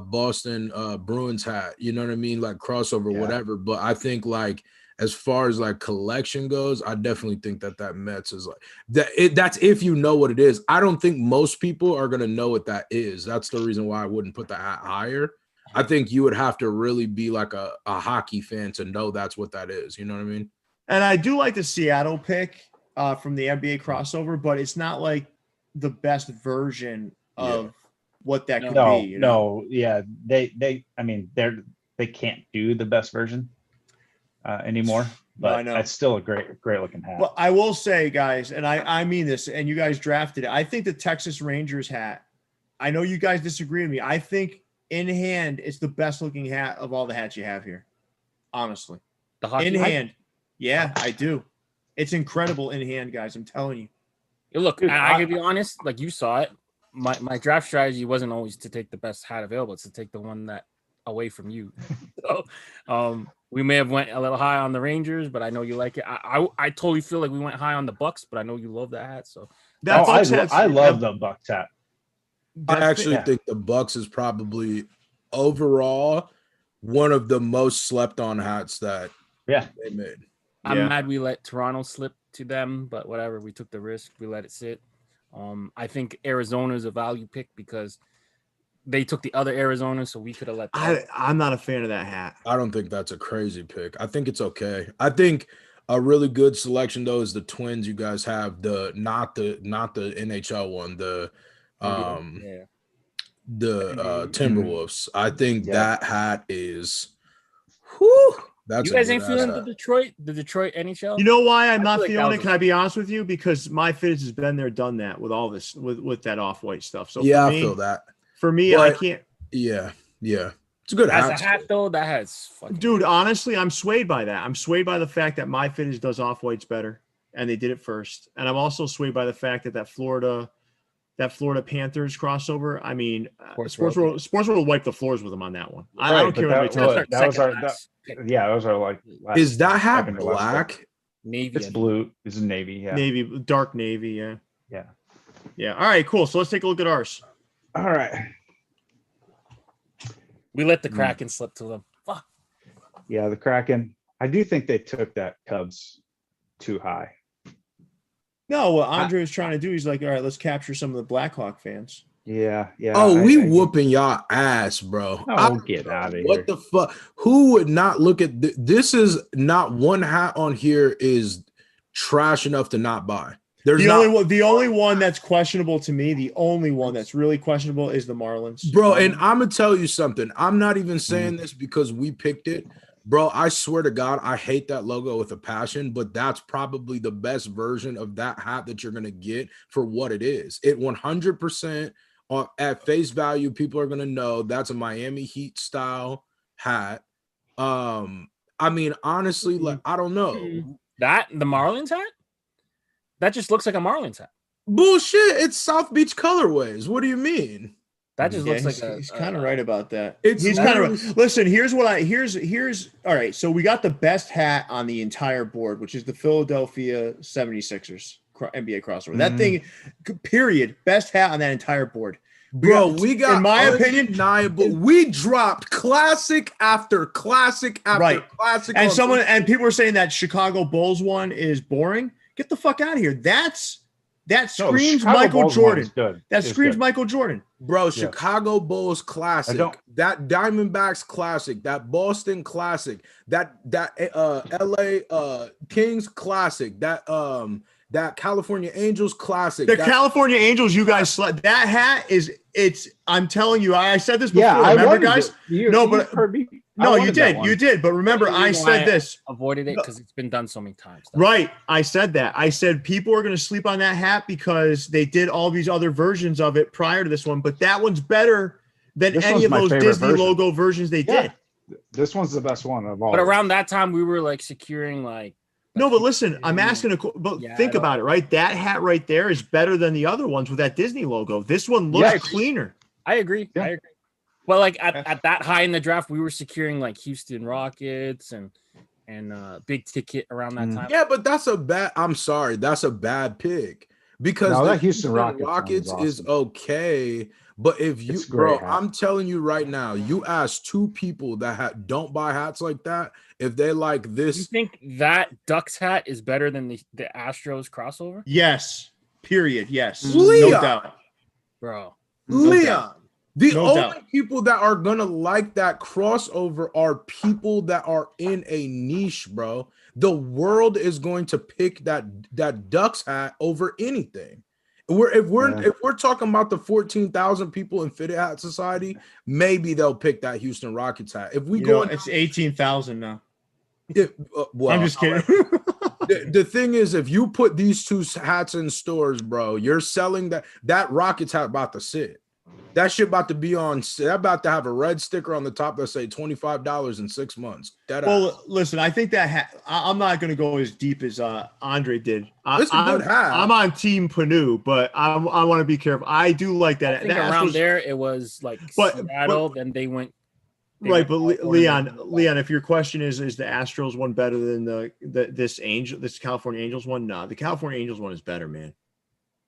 Boston Bruins hat." You know what I mean? Like crossover, whatever. But I think like as far as like collection goes, I definitely think that Mets is like that. That's if you know what it is. I don't think most people are gonna know what that is. That's the reason why I wouldn't put the hat higher. I think you would have to really be like a hockey fan to know that's what that is. You know what I mean? And I do like the Seattle pick from the NBA crossover, but it's not like the best version of what that could be. You know? They can't do the best version anymore, but it's still a great looking hat. Well, I will say, guys, and I mean this, and you guys drafted it. I think the Texas Rangers hat, I know you guys disagree with me. I think in hand, it's the best looking hat of all the hats you have here. Honestly. The hockey in hand. Yeah, I do. It's incredible in hand, guys. I'm telling you. Look, dude, I can be honest, like you saw it. My draft strategy wasn't always to take the best hat available. It's to take the one that away from you. So we may have went a little high on the Rangers, but I know you like it. I totally feel like we went high on the Bucks, but I know you love that hat. So I love the Bucks hat. I actually think the Bucks is probably overall one of the most slept on hats that they made. I'm mad we let Toronto slip to them, but whatever. We took the risk. We let it sit. I think Arizona is a value pick because they took the other Arizona, so we could have let them. I'm not a fan of that hat. I don't think that's a crazy pick. I think it's okay. I think a really good selection though is the Twins. You guys have not the NHL one, the Timberwolves. I think that hat is that's you guys ain't feeling the Detroit NHL. You know why I'm not feeling it? Can I be honest with you? Because my Fizz has been there, done that with all this with that off-white stuff. So I feel that. For me, I can't. Yeah. It's a good hat. As a hat, though, that hat's fucking. Dude, honestly, I'm swayed by that. I'm swayed by the fact that my Fizz does off-whites better, and they did it first. And I'm also swayed by the fact that Florida Panthers crossover. I mean, Sports World wiped the floors with them on that one. Right, I don't care what they tell you. Those are like. Is that hat black? Navy. It's blue. It's a navy. Yeah. Navy, dark navy. Yeah. Yeah. All right, cool. So let's take a look at ours. All right. We let the Kraken slip to them. Fuck. Yeah, the Kraken. I do think they took that Cubs too high. No, what Andre was trying to do, he's like, all right, let's capture some of the Blackhawk fans. Yeah. Oh, we whooping y'all ass, bro. Get out of here. What the fuck? Who would not look at this? Is not one hat on here is trash enough to not buy. There's the only one that's questionable to me, the only one that's really questionable is the Marlins. Bro, and I'm gonna tell you something. I'm not even saying this because we picked it. Bro, I swear to God, I hate that logo with a passion, but that's probably the best version of that hat that you're gonna get for what it is. It 100% at face value, people are gonna know that's a Miami Heat style hat. I mean, honestly, like I don't know. That the Marlins hat? That just looks like a Marlins hat. Bullshit, it's South Beach colorways. What do you mean? That just looks like he's kind of right about that. He's kind of right. Listen, here's all right. So we got the best hat on the entire board, which is the Philadelphia 76ers NBA crossover. That thing, period, best hat on that entire board. We got in my opinion, undeniable. We dropped classic after classic after classic. And people were saying that Chicago Bulls one is boring. Get the fuck out of here. That screams Michael Jordan. That screams Michael Jordan. Bro, Chicago Bulls classic. That Diamondbacks classic. That Boston classic. That LA Kings classic. That California Angels classic. California Angels, you guys slept. That hat I'm telling you, I said this before. Yeah, remember, guys? You did. You did. But remember, I said this. Avoided it because it's been done so many times. Right. I said that. I said people are going to sleep on that hat because they did all these other versions of it prior to this one. But that one's better than any of those Disney logo versions they did. This one's the best one of all. But around that time, we were like securing like. No, but listen, I'm asking think about it, right? That hat right there is better than the other ones with that Disney logo. This one looks cleaner. I agree. Yeah. I agree. Well, like at that high in the draft, we were securing like Houston Rockets and big ticket around that time. Yeah, but that's a bad pick because that Houston Rockets awesome. Is okay. But if you, I'm telling you right now, you ask two people that don't buy hats like that, if they like this. You think that Ducks hat is better than the Astros crossover? Yes. Period. Yes. Leon. No doubt. Bro. Leon. The only people that are going to like that crossover are people that are in a niche, bro. The world is going to pick that Ducks hat over anything. If we're talking about the 14,000 people in Fitted Hat Society, maybe they'll pick that Houston Rockets hat. If we it's 18,000 now. I'm just kidding. The thing is, if you put these two hats in stores, bro, you're selling that Rockets hat about to sit. That shit about to be on. They're about to have a red sticker on the top that say $25 in 6 months. Listen, I think that hat. I'm not going to go as deep as Andre did. It's a good hat. I'm on Team Panu, but I want to be careful. I do like that. I think around there it was like Seattle. Then they went. Right, but Leon, if your question is the Astros one better than this California Angels one? No, the California Angels one is better, man.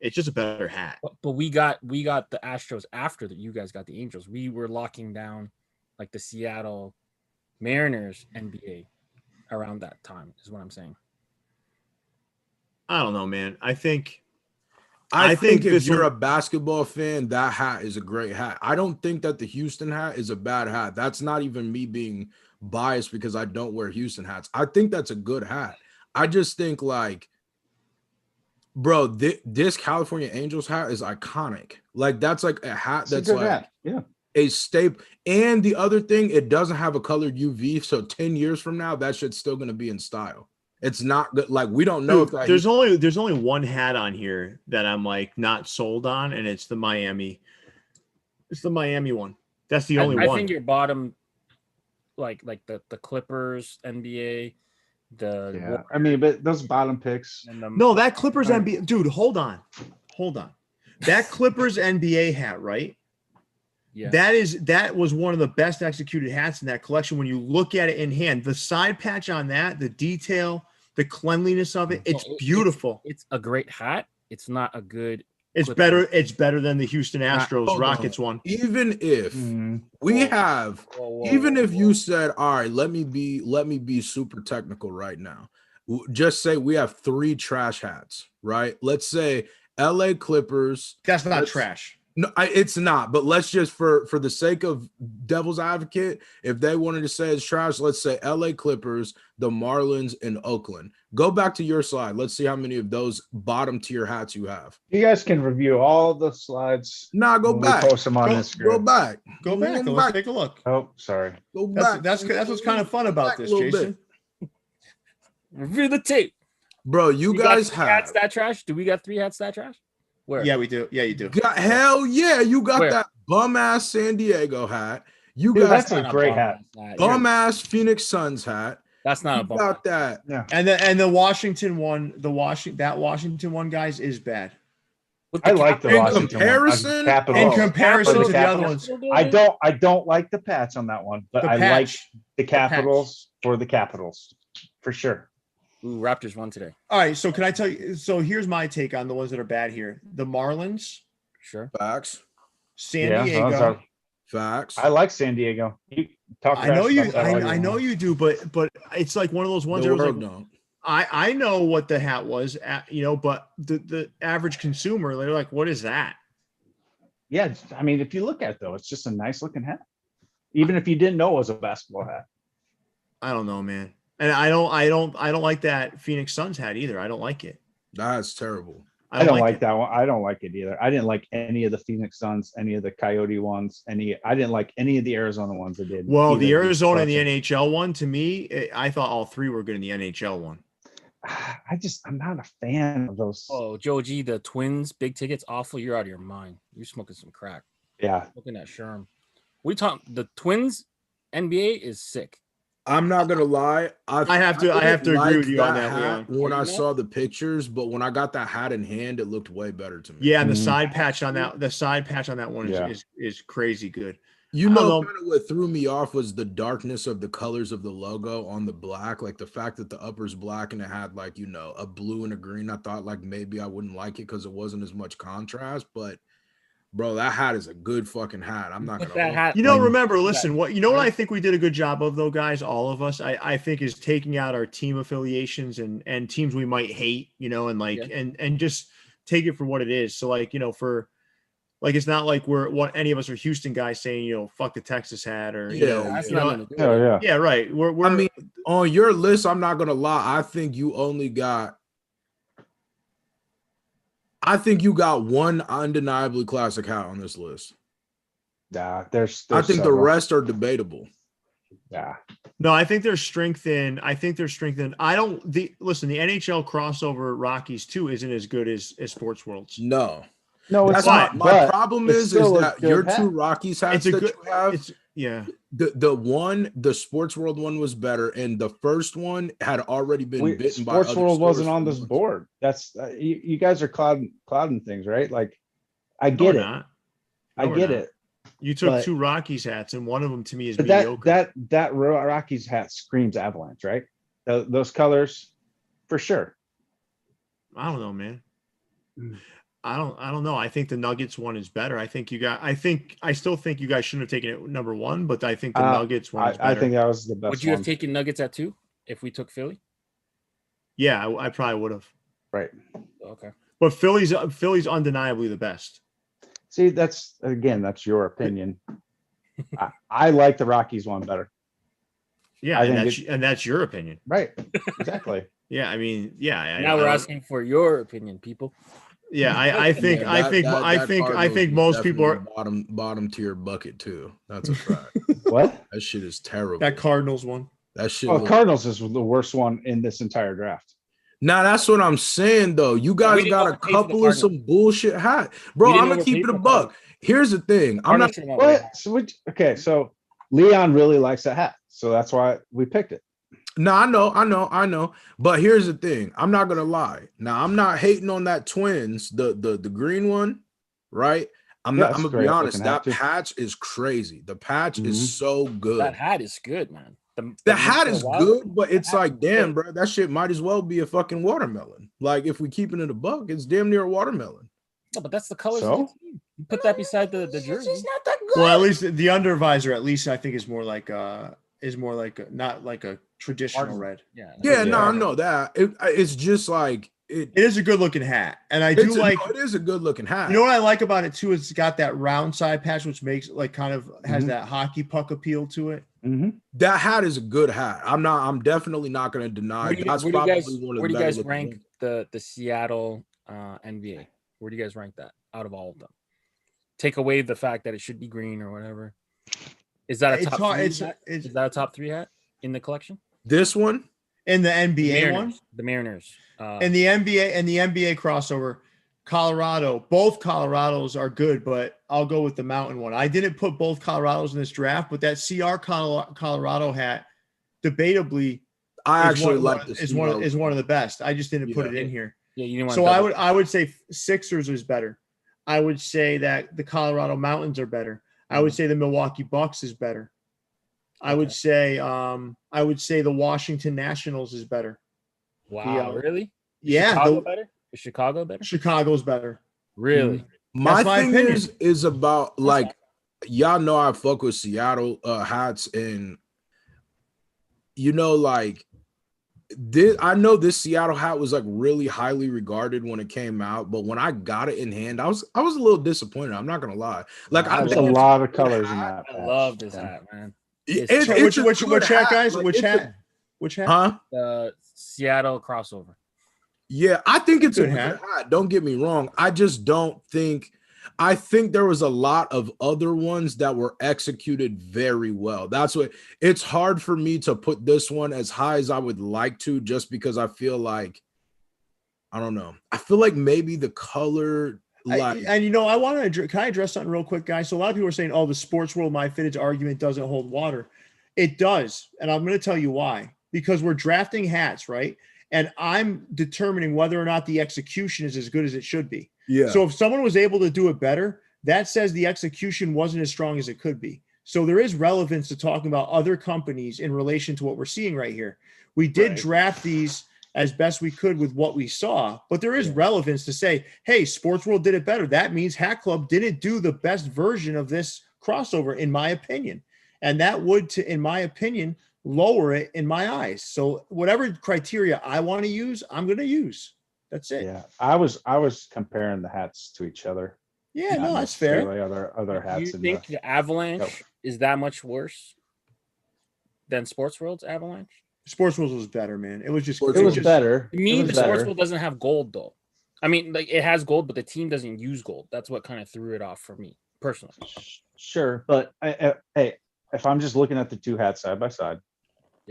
It's just a better hat. But we got the Astros after that. You guys got the Angels. We were locking down like the Seattle Mariners NBA around that time is what I'm saying. I don't know, man. I think if you're a basketball fan, that hat is a great hat. I don't think that the Houston hat is a bad hat. That's not even me being biased because I don't wear Houston hats. I think that's a good hat. I just think like, bro, this California Angels hat is iconic. Like that's like a hat that's like a staple. And the other thing, it doesn't have a colored UV. So 10 years from now, that shit's still gonna be in style. It's not good. Like we don't know if that there's only one hat on here that I'm like not sold on, and it's the Miami. It's the Miami one. That's the only one. I think your bottom, like the Clippers NBA. I mean, but those bottom picks. No, that Clippers NBA, dude. Hold on. That Clippers NBA hat, right? Yeah. That was one of the best executed hats in that collection. When you look at it in hand, the side patch on that, the detail, the cleanliness of it, it's beautiful. It's a great hat. It's not a good. It's better. It's better than the Houston Astros Rockets one. Even if even if you said, all right, let me be super technical right now. Just say we have 3 trash hats, right? Let's say LA Clippers. That's not trash. No, it's not. But let's just for the sake of devil's advocate, if they wanted to say it's trash, let's say LA Clippers, the Marlins, and Oakland. Go back to your slide. Let's see how many of those bottom tier hats you have. You guys can review all the slides. Nah, go when back. We post them on Instagram. Go back. Go back and let's take a look. Oh, sorry. Go back. That's what's kind of fun about this, Jason. Review the tape. Bro, you guys got have hats that trash. Do we got 3 hats that trash? Where? Yeah, we do. Yeah, you do. hell yeah, you got Where? that bum ass San Diego hat. You Dude, got that's a great hat. bum ass Phoenix Suns hat. That's not a You bum. got that. Yeah. And the Washington one, that Washington one, guys, is bad. With I like the In Washington comparison- one. Capitals. In comparison For to the other ones, I don't like the patch on that one, but the I like patch. the Capitals for the Capitals for sure. Ooh, Raptors won today. All right, so can I tell you? So here's my take on the ones that are bad here: the Marlins, Sure. Facts. San those Diego. are- Facts. I like San Diego. You talk. I know trash you. about that all I know want. you do, but it's like one of those ones. The That was world like, don't. I know what the hat was, but the average consumer, they're like, what is that? Yeah, I mean, if you look at it though, it's just a nice looking hat. Even if you didn't know it was a basketball hat. I don't know, man. And I don't like that Phoenix Suns hat either. I don't like it. That's terrible. I don't like that one. I don't like it either. I didn't like any of the Phoenix Suns, any of the Coyote ones, I didn't like any of the Arizona ones that did. Well, the Either. Arizona and the NHL one, to me, I thought all three were good in the NHL one. I'm not a fan of those. Oh, Joe G, the Twins, big tickets, awful. You're out of your mind. You're smoking some crack. Yeah. Looking at Sherm. We talk the Twins NBA is sick. I'm not gonna lie. I have to didn't agree with you on that, hat Leon. when Are I you saw the pictures, but when I got that hat in hand, it looked way better to me. Yeah, and the Mhm. side patch on that one Yeah. is crazy good. You I don't know, know. kind of what threw me off was the darkness of the colors of the logo on the black, like the fact that the upper's black and it had like, a blue and a green. I thought like maybe I wouldn't like it because it wasn't as much contrast, but bro, that hat is a good fucking hat. I'm not Put gonna that hat. Remember, listen, what I think we did a good job of though, guys, all of us, I think is taking out our team affiliations and teams we might hate, and just take it for what it is. So it's not like any of us are Houston guys saying, fuck the Texas hat or That's not gonna do it. Yeah. yeah, right. I mean, on your list, I'm not gonna lie. I think you got one undeniably classic hat on this list. Yeah, there's I think the several. rest are debatable. Yeah. No, I think there's strength in. The NHL crossover Rockies too isn't as good as Sports World's. No, No, it's that's not. my but problem it's is still a that good your hat. two Rockies hats It's a that good. you have, It's yeah. the Sports World one was better, and the first one had already been bitten by Sports other World wasn't stores on for this months. board. That's you guys are clouding things, right? Like, I No, get we're it. not. I No, we're get not. it. You took But- two Rockies hats, and one of them to me is But mediocre. that Rockies hat screams Avalanche, right? Those colors, for sure. I don't know, man. Mm. I don't know. I think the Nuggets one is better. I still think you guys shouldn't have taken it number one, but I think the Nuggets one is better. I think that was the best. Would you have one. taken Nuggets at 2 if we took Philly? Yeah, I probably would have. Right. Okay. But Philly's undeniably the best. See, that's your opinion. I like the Rockies one better. Yeah, I and think that's your opinion. Right. Exactly. Yeah, I mean, yeah. Now we're asking for your opinion, people. Yeah, I think most people are. Bottom tier bucket too. That's a fact. What? That shit is terrible. That Cardinals one. That shit. Oh, Cardinals is the worst one in this entire draft. Nah, that's what I'm saying though. You guys didn't got a overpay for the couple of some bullshit hat, bro. We didn't I'm gonna keep overpay it for a the buck. Cardinals. Here's the thing. I'm not. What? So Leon really likes that hat, so that's why we picked it. No, I know. But here's the thing. I'm not gonna lie. Now, I'm not hating on that Twins, the green one, right? I'm gonna be honest. That patch is crazy. The patch is so good. That hat is good, man. The hat is good, but it's like, damn, bro, that shit might as well be a fucking watermelon. Like, if we keeping it a buck, it's damn near a watermelon. No, but that's the colors So? of the team. You put that beside the jersey. It's not that good. Well, at least the under visor, at least I think is more like not like a traditional red. Yeah. Yeah, no, Yeah. I know that. It's just like It is a good looking hat, and I do like. It is a good looking hat. You know what I like about it too? It's got that round side patch, which makes like kind of has that hockey puck appeal to it. That hat is a good hat. I'm definitely not going to deny. Where do you guys rank the Seattle NBA? Where do you guys rank that out of all of them? Take away the fact that it should be green or whatever. Is that a top three hat? Is that a top 3 hat in the collection? This one in the NBA one, the Mariners, and the NBA crossover. Colorado, both Colorados are good, but I'll go with the Mountain one. I didn't put both Colorados in this draft, but that CR Colorado hat, debatably, is one of the best. I just didn't put it in here. Yeah, you didn't want. So I would say Sixers is better. I would say that the Colorado Mountains are better. I would say the Milwaukee Bucks is better. I would say the Washington Nationals is better. Wow, really? Yeah, Chicago better? Is Chicago better? Chicago's better. Really? My thing is about like y'all know I fuck with Seattle hats, and like I know this Seattle hat was like really highly regarded when it came out, but when I got it in hand, I was a little disappointed. I'm not gonna lie. Like there's a lot of colors in that. I love this hat, man. Which hat, guys? Which hat? Huh? The Seattle crossover. Yeah, I think it's a good hat. Don't get me wrong. I just don't think. I think there was a lot of other ones that were executed very well. That's what it's hard for me to put this one as high as I would like to, just because I feel like I don't know. I feel like maybe the color. I want to. Can I address something real quick, guys? So a lot of people are saying, "Oh, the sports world my fitted argument doesn't hold water." It does, and I'm going to tell you why. Because we're drafting hats, right? And I'm determining whether or not the execution is as good as it should be. Yeah. So if someone was able to do it better, that says the execution wasn't as strong as it could be. So there is relevance to talking about other companies in relation to what we're seeing right here. We did draft these as best we could with what we saw, but there is relevance to say, hey, Sports World did it better. That means Hat Club didn't do the best version of this crossover, in my opinion. And that would, in my opinion, lower it in my eyes. So whatever criteria I want to use, I'm going to use. That's it. Yeah, I was comparing the hats to each other. Yeah, no, that's fair. Other hats. Do you think the Avalanche is that much worse than Sports World's Avalanche? Sports World was better, man. It was just better. To me, the Sports World doesn't have gold though. I mean, like it has gold, but the team doesn't use gold. That's what kind of threw it off for me personally. Sure, but hey, if I'm just looking at the two hats side by side,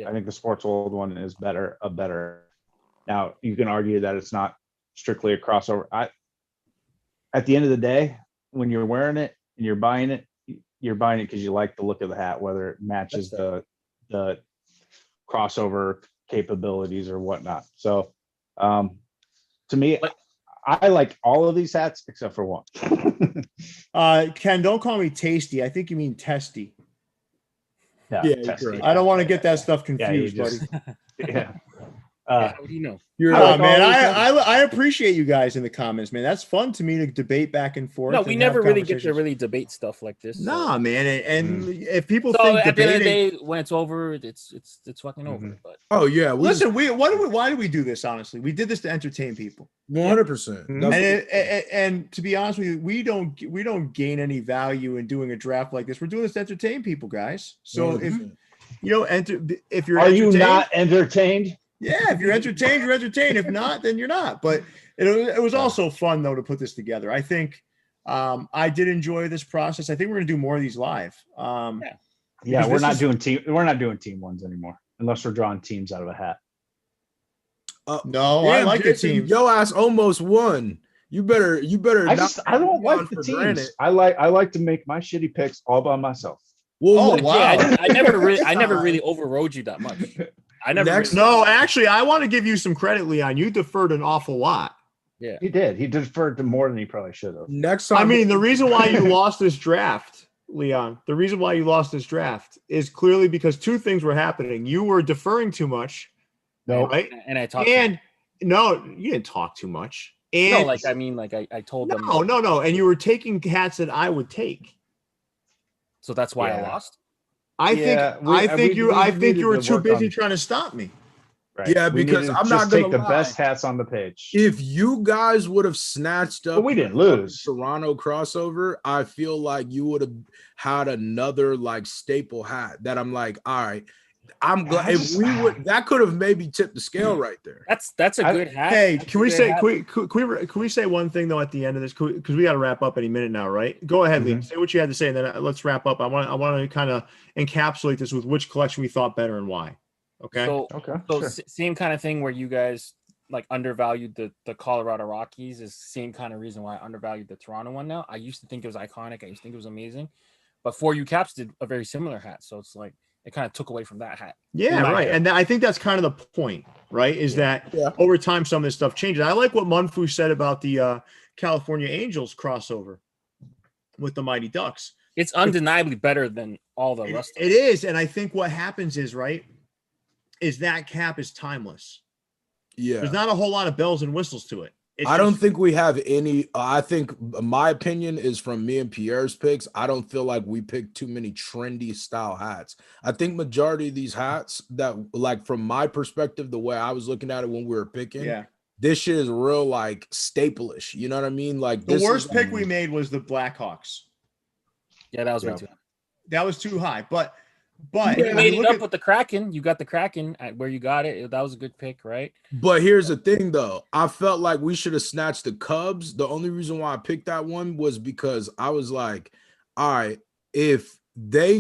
I think the Sports World one is better. Now you can argue that it's not strictly a crossover. At the end of the day, when you're wearing it and you're buying it because you like the look of the hat, whether it matches the crossover capabilities or whatnot. So to me, I like all of these hats except for one. Ken, don't call me tasty. I think you mean testy. Yeah, I don't want to get that stuff confused, buddy. Yeah. How do you know? Man, I appreciate you guys in the comments, man. That's fun to me to debate back and forth. No, we never really get to really debate stuff like this. Nah, man. And if people so think at the end of the day, when it's over, it's fucking over. But listen, why do we do this? Honestly, we did this to entertain people. 100%. And to be honest with you, we don't gain any value in doing a draft like this. We're doing this to entertain people, guys. So 100%. if you're you not entertained? Yeah, if you're entertained, you're entertained. If not, then you're not. But it was also fun though to put this together. I think I did enjoy this process. I think we're gonna do more of these live. We're not doing team ones anymore unless we're drawing teams out of a hat. No, I like the team. Yo ass almost won. You better. I don't like the teams. Granted. I like to make my shitty picks all by myself. Wow! Yeah, I never really overrode you that much. Actually, I want to give you some credit, Leon. You deferred an awful lot. Yeah, he did. He deferred to more than he probably should have. Next time, I mean, the reason why you lost this draft, Leon, is clearly because two things were happening. You were deferring too much. No, right? And I talked. No, you didn't talk too much. And I told them. No. And you were taking hats that I would take. So that's why I lost. I think you were too busy trying to stop me. Right. Yeah, We because needed to I'm just not gonna take the lie. best hats on the pitch. If you guys would have snatched up, But we didn't lose. Toronto crossover, I feel like you would have had another like staple hat that I'm like, all right, I'm glad if we would that could have maybe tipped the scale right there. That's a good hat. Hey, That's can a we good say hat. can we say one thing though at the end of this because we got to wrap up any minute now, right? Go ahead, Lee. Say what you had to say, and then let's wrap up. I want to kind of encapsulate this with which collection we thought better and why. Okay. So sure. Same kind of thing where you guys like undervalued the Colorado Rockies is the same kind of reason why I undervalued the Toronto one. Now I used to think it was iconic. I used to think it was amazing, but 4U Caps did a very similar hat, so it's like it kind of took away from that hat. Yeah, right. And I think that's kind of the point, right? Is that over time some of this stuff changes. I like what Munfu said about the California Angels crossover with the Mighty Ducks. It's undeniably better than all the rest of it is, and I think what happens is is that cap is timeless. Yeah, there's not a whole lot of bells and whistles to it. I don't think we have any. I think my opinion is from me and Pierre's picks. I don't feel like we picked too many trendy style hats. I think majority of these hats that, like, from my perspective, the way I was looking at it when we were picking, this shit is real like staple-ish. You know what I mean? Like the worst pick we made was the Blackhawks. Yeah, that was way too high. That was too high, but you made it up with the Kraken. You got the Kraken at where you got it. That was a good pick, right? But here's the thing, though. I felt like we should have snatched the Cubs. The only reason why I picked that one was because I was like, all right, if they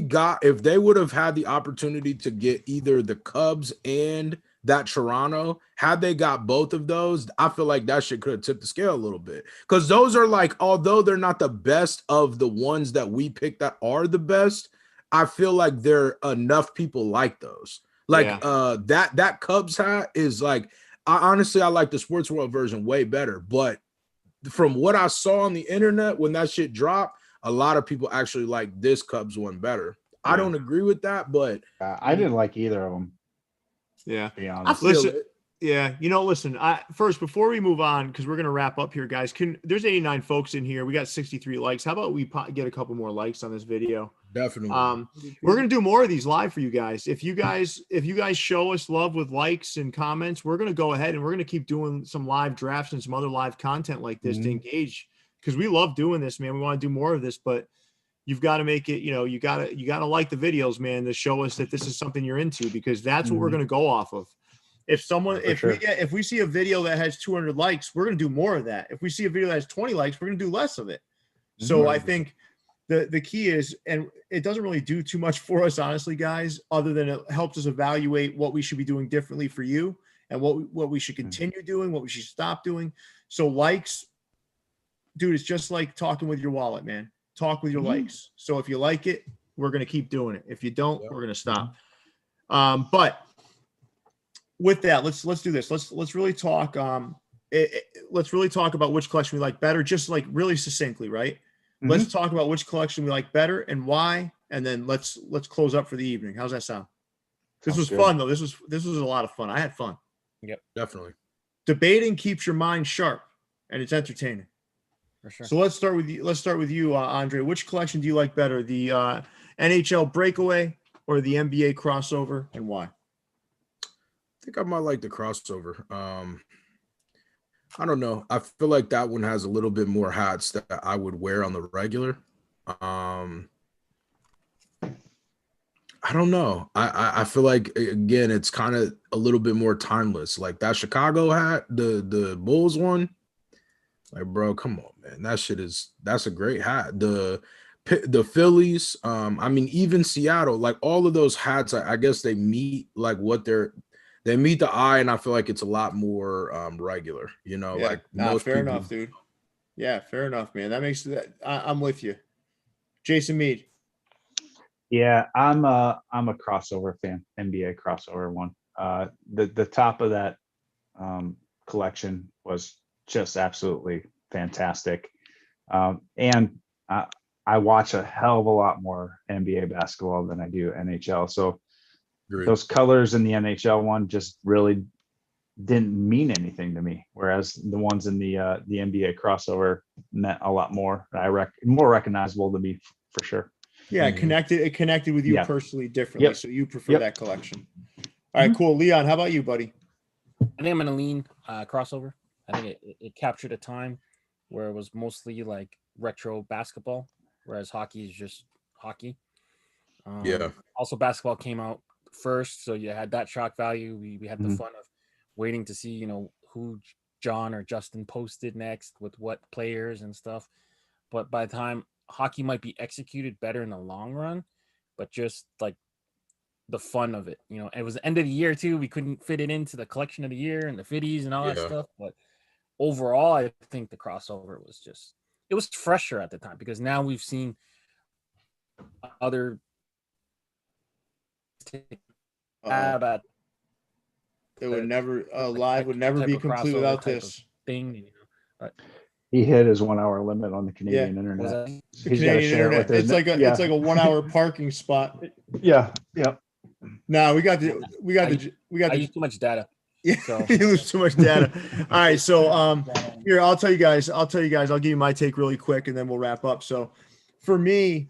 would have had the opportunity to get either the Cubs and that Toronto, had they got both of those, I feel like that shit could have tipped the scale a little bit. Because those are like, although they're not the best of the ones that we picked that are the best, I feel like there are enough people like those. Like that Cubs hat is like, I like the Sports World version way better. But from what I saw on the internet when that shit dropped, a lot of people actually like this Cubs one better. I don't agree with that, but I didn't like either of them. Yeah, to be honest. Listen, listen. First, before we move on, because we're gonna wrap up here, guys. There's 89 folks in here. We got 63 likes. How about we get a couple more likes on this video? Definitely. We're gonna do more of these live for you guys. If you guys show us love with likes and comments, we're gonna go ahead and we're gonna keep doing some live drafts and some other live content like this to engage, because we love doing this, man. We want to do more of this, but you've got to make it, you gotta like the videos, man, to show us that this is something you're into, because that's what we're going to go off of. If we see a video that has 200 likes, we're going to do more of that. If we see a video that has 20 likes, we're going to do less of it. So I think the key is, and it doesn't really do too much for us, honestly, guys, other than it helps us evaluate what we should be doing differently for you and what we should continue doing, what we should stop doing. So likes, dude, it's just like talking with your wallet, man. Talk with your likes. So if you like it, we're going to keep doing it. If you don't, we're going to stop. But with that, let's do this. Let's really talk. Let's really talk about which collection we like better, just like really succinctly, right? Let's talk about which collection we like better and why, and then let's close up for the evening. How's that sound? This was fun though. This was a lot of fun. I had fun. Yep, definitely. Debating keeps your mind sharp, and it's entertaining. For sure. So let's start with you, Andre. Which collection do you like better, the NHL Breakaway or the NBA crossover, and why? I think I might like the crossover. I don't know. I feel like that one has a little bit more hats that I would wear on the regular. I don't know. I feel like, again, it's kind of a little bit more timeless. Like that Chicago hat, the Bulls one. Like, bro, come on, man. That's a great hat. The Phillies, I mean, even Seattle, like all of those hats, I guess they meet like they meet the eye, and I feel like it's a lot more regular, most fair people. Enough, dude. Yeah, fair enough, man. That makes that I'm with you. Jason Mead. Yeah, I'm a crossover fan, NBA crossover one. The top of that collection was just absolutely fantastic. And I watch a hell of a lot more NBA basketball than I do NHL. So those colors in the NHL one just really didn't mean anything to me, whereas the ones in the NBA crossover meant a lot more. More recognizable to me for sure. Yeah, it connected with you personally differently. Yep. So you prefer that collection. All right, cool. Leon, how about you, buddy? I think I'm gonna lean crossover. I think it captured a time where it was mostly like retro basketball, whereas hockey is just hockey. Yeah. Also, basketball came out first, so you had that shock value. We had the fun of waiting to see, who John or Justin posted next with what players and stuff. But by the time hockey might be executed better in the long run, but just like the fun of it, it was the end of the year too. We couldn't fit it into the collection of the year and the fitties and all that stuff. But overall, I think the crossover it was fresher at the time because now we've seen other it would never live would never be complete without this thing. He hit his 1 hour limit on the Canadian internet. The Canadian internet. It's like a 1 hour parking spot. Yeah. No, we got I use too much data. Yeah, so. You lose too much data. All right, so here I'll tell you guys. I'll give you my take really quick, and then we'll wrap up. So, for me,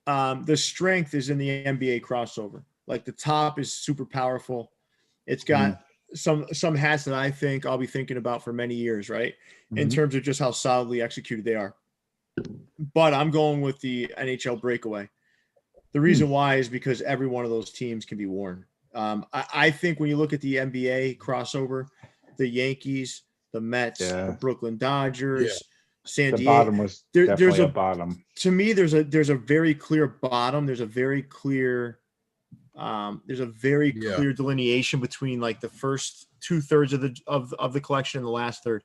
the strength is in the NBA crossover. Like the top is super powerful. It's got some hats that I think I'll be thinking about for many years, right? In terms of just how solidly executed they are. But I'm going with the NHL Breakaway. The reason why is because every one of those teams can be worn. I think when you look at the NBA crossover, the Yankees, the Mets, the Brooklyn Dodgers, San Diego. The bottom was definitely a bottom. To me, there's a very clear bottom. There's a very clear clear delineation between like the first 2/3 of the collection and the last third.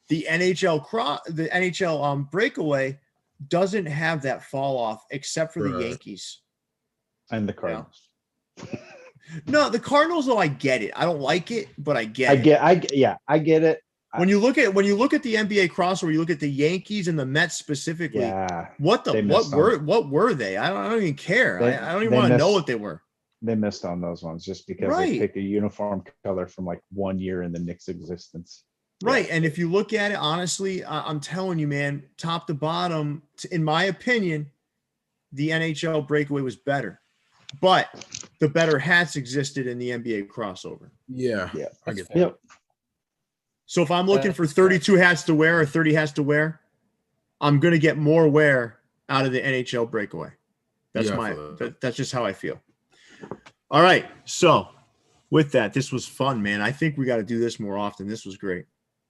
The NHL Breakaway doesn't have that fall off except for the Yankees and the Cardinals. No, the Cardinals, though, I get it. I don't like it, but I get it. I get it. When you look at the NBA crossover, you look at the Yankees and the Mets specifically. Yeah. What were they? I don't even care. I don't even want to know what they were. They missed on those ones just because they picked a uniform color from like 1 year in the Knicks' existence. Right. And if you look at it, honestly, I'm telling you, man, top to bottom, in my opinion, the NHL Breakaway was better. But the better hats existed in the NBA crossover. Yeah. I get that. Yep. So if I'm looking for 32 hats to wear or 30 hats to wear, I'm going to get more wear out of the NHL Breakaway. That's just how I feel. All right. So with that, this was fun, man. I think we got to do this more often. This was great.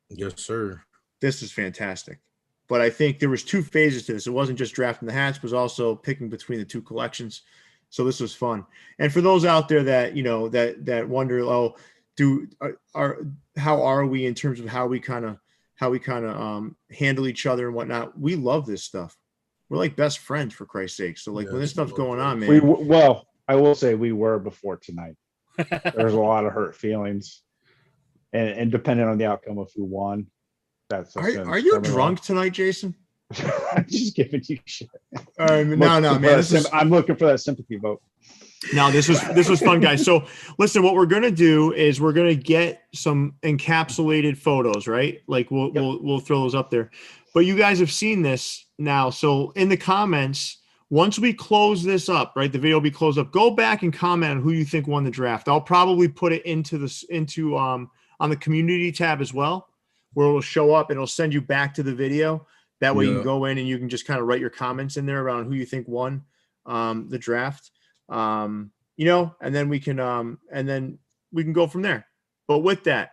Yes, sir. This is fantastic. But I think there was 2 phases to this. It wasn't just drafting the hats, it was also picking between the 2 collections. So this was fun. And for those out there that, that wonder, how are we in terms of how we kind of handle each other and whatnot? We love this stuff. We're like best friends, for Christ's sake. So when this stuff's going on, man. I will say we were before tonight. There's a lot of hurt feelings, and depending on the outcome of who won, are you drunk tonight, Jason? I'm just giving you shit. Man. I'm looking for that sympathy vote. No, this was fun, guys. So listen, what we're gonna do is we're gonna get some encapsulated photos, right? Like we'll throw those up there. But you guys have seen this now. So in the comments, once we close this up, right, the video will be closed up. Go back and comment on who you think won the draft. I'll probably put it into on the community tab as well, where it'll show up and it'll send you back to the video. That way you can go in and you can just kind of write your comments in there around who you think won the draft. And then we can go from there. But with that,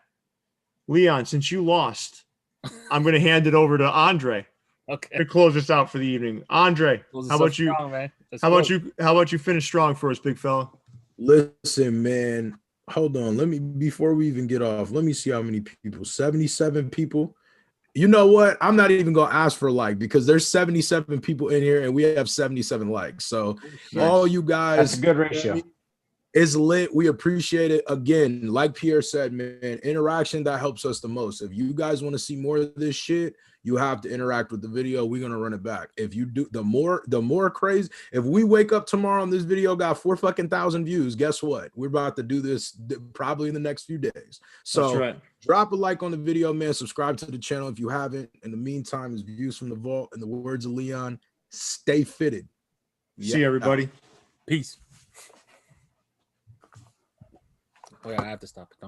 Leon, since you lost, I'm going to hand it over to Andre to close this out for the evening. Andre, how about you? How about you finish strong for us, big fella? Listen, man, hold on. Before we even get off, let me see how many people. 77 people. You know what? I'm not even going to ask for a like because there's 77 people in here and we have 77 likes. So all you guys, that's a good ratio. It's lit. We appreciate it. Again, like Pierre said, man, interaction, that helps us the most. If you guys want to see more of this shit, you have to interact with the video. We're going to run it back. If you do, the more crazy. If we wake up tomorrow and this video got 4,000 views, guess what? We're about to do this probably in the next few days. So drop a like on the video, man. Subscribe to the channel if you haven't. In the meantime, it's Views from the Vault. In the words of Leon, stay fitted. See you, everybody. Peace. Oh, yeah, I have to stop it, don't I?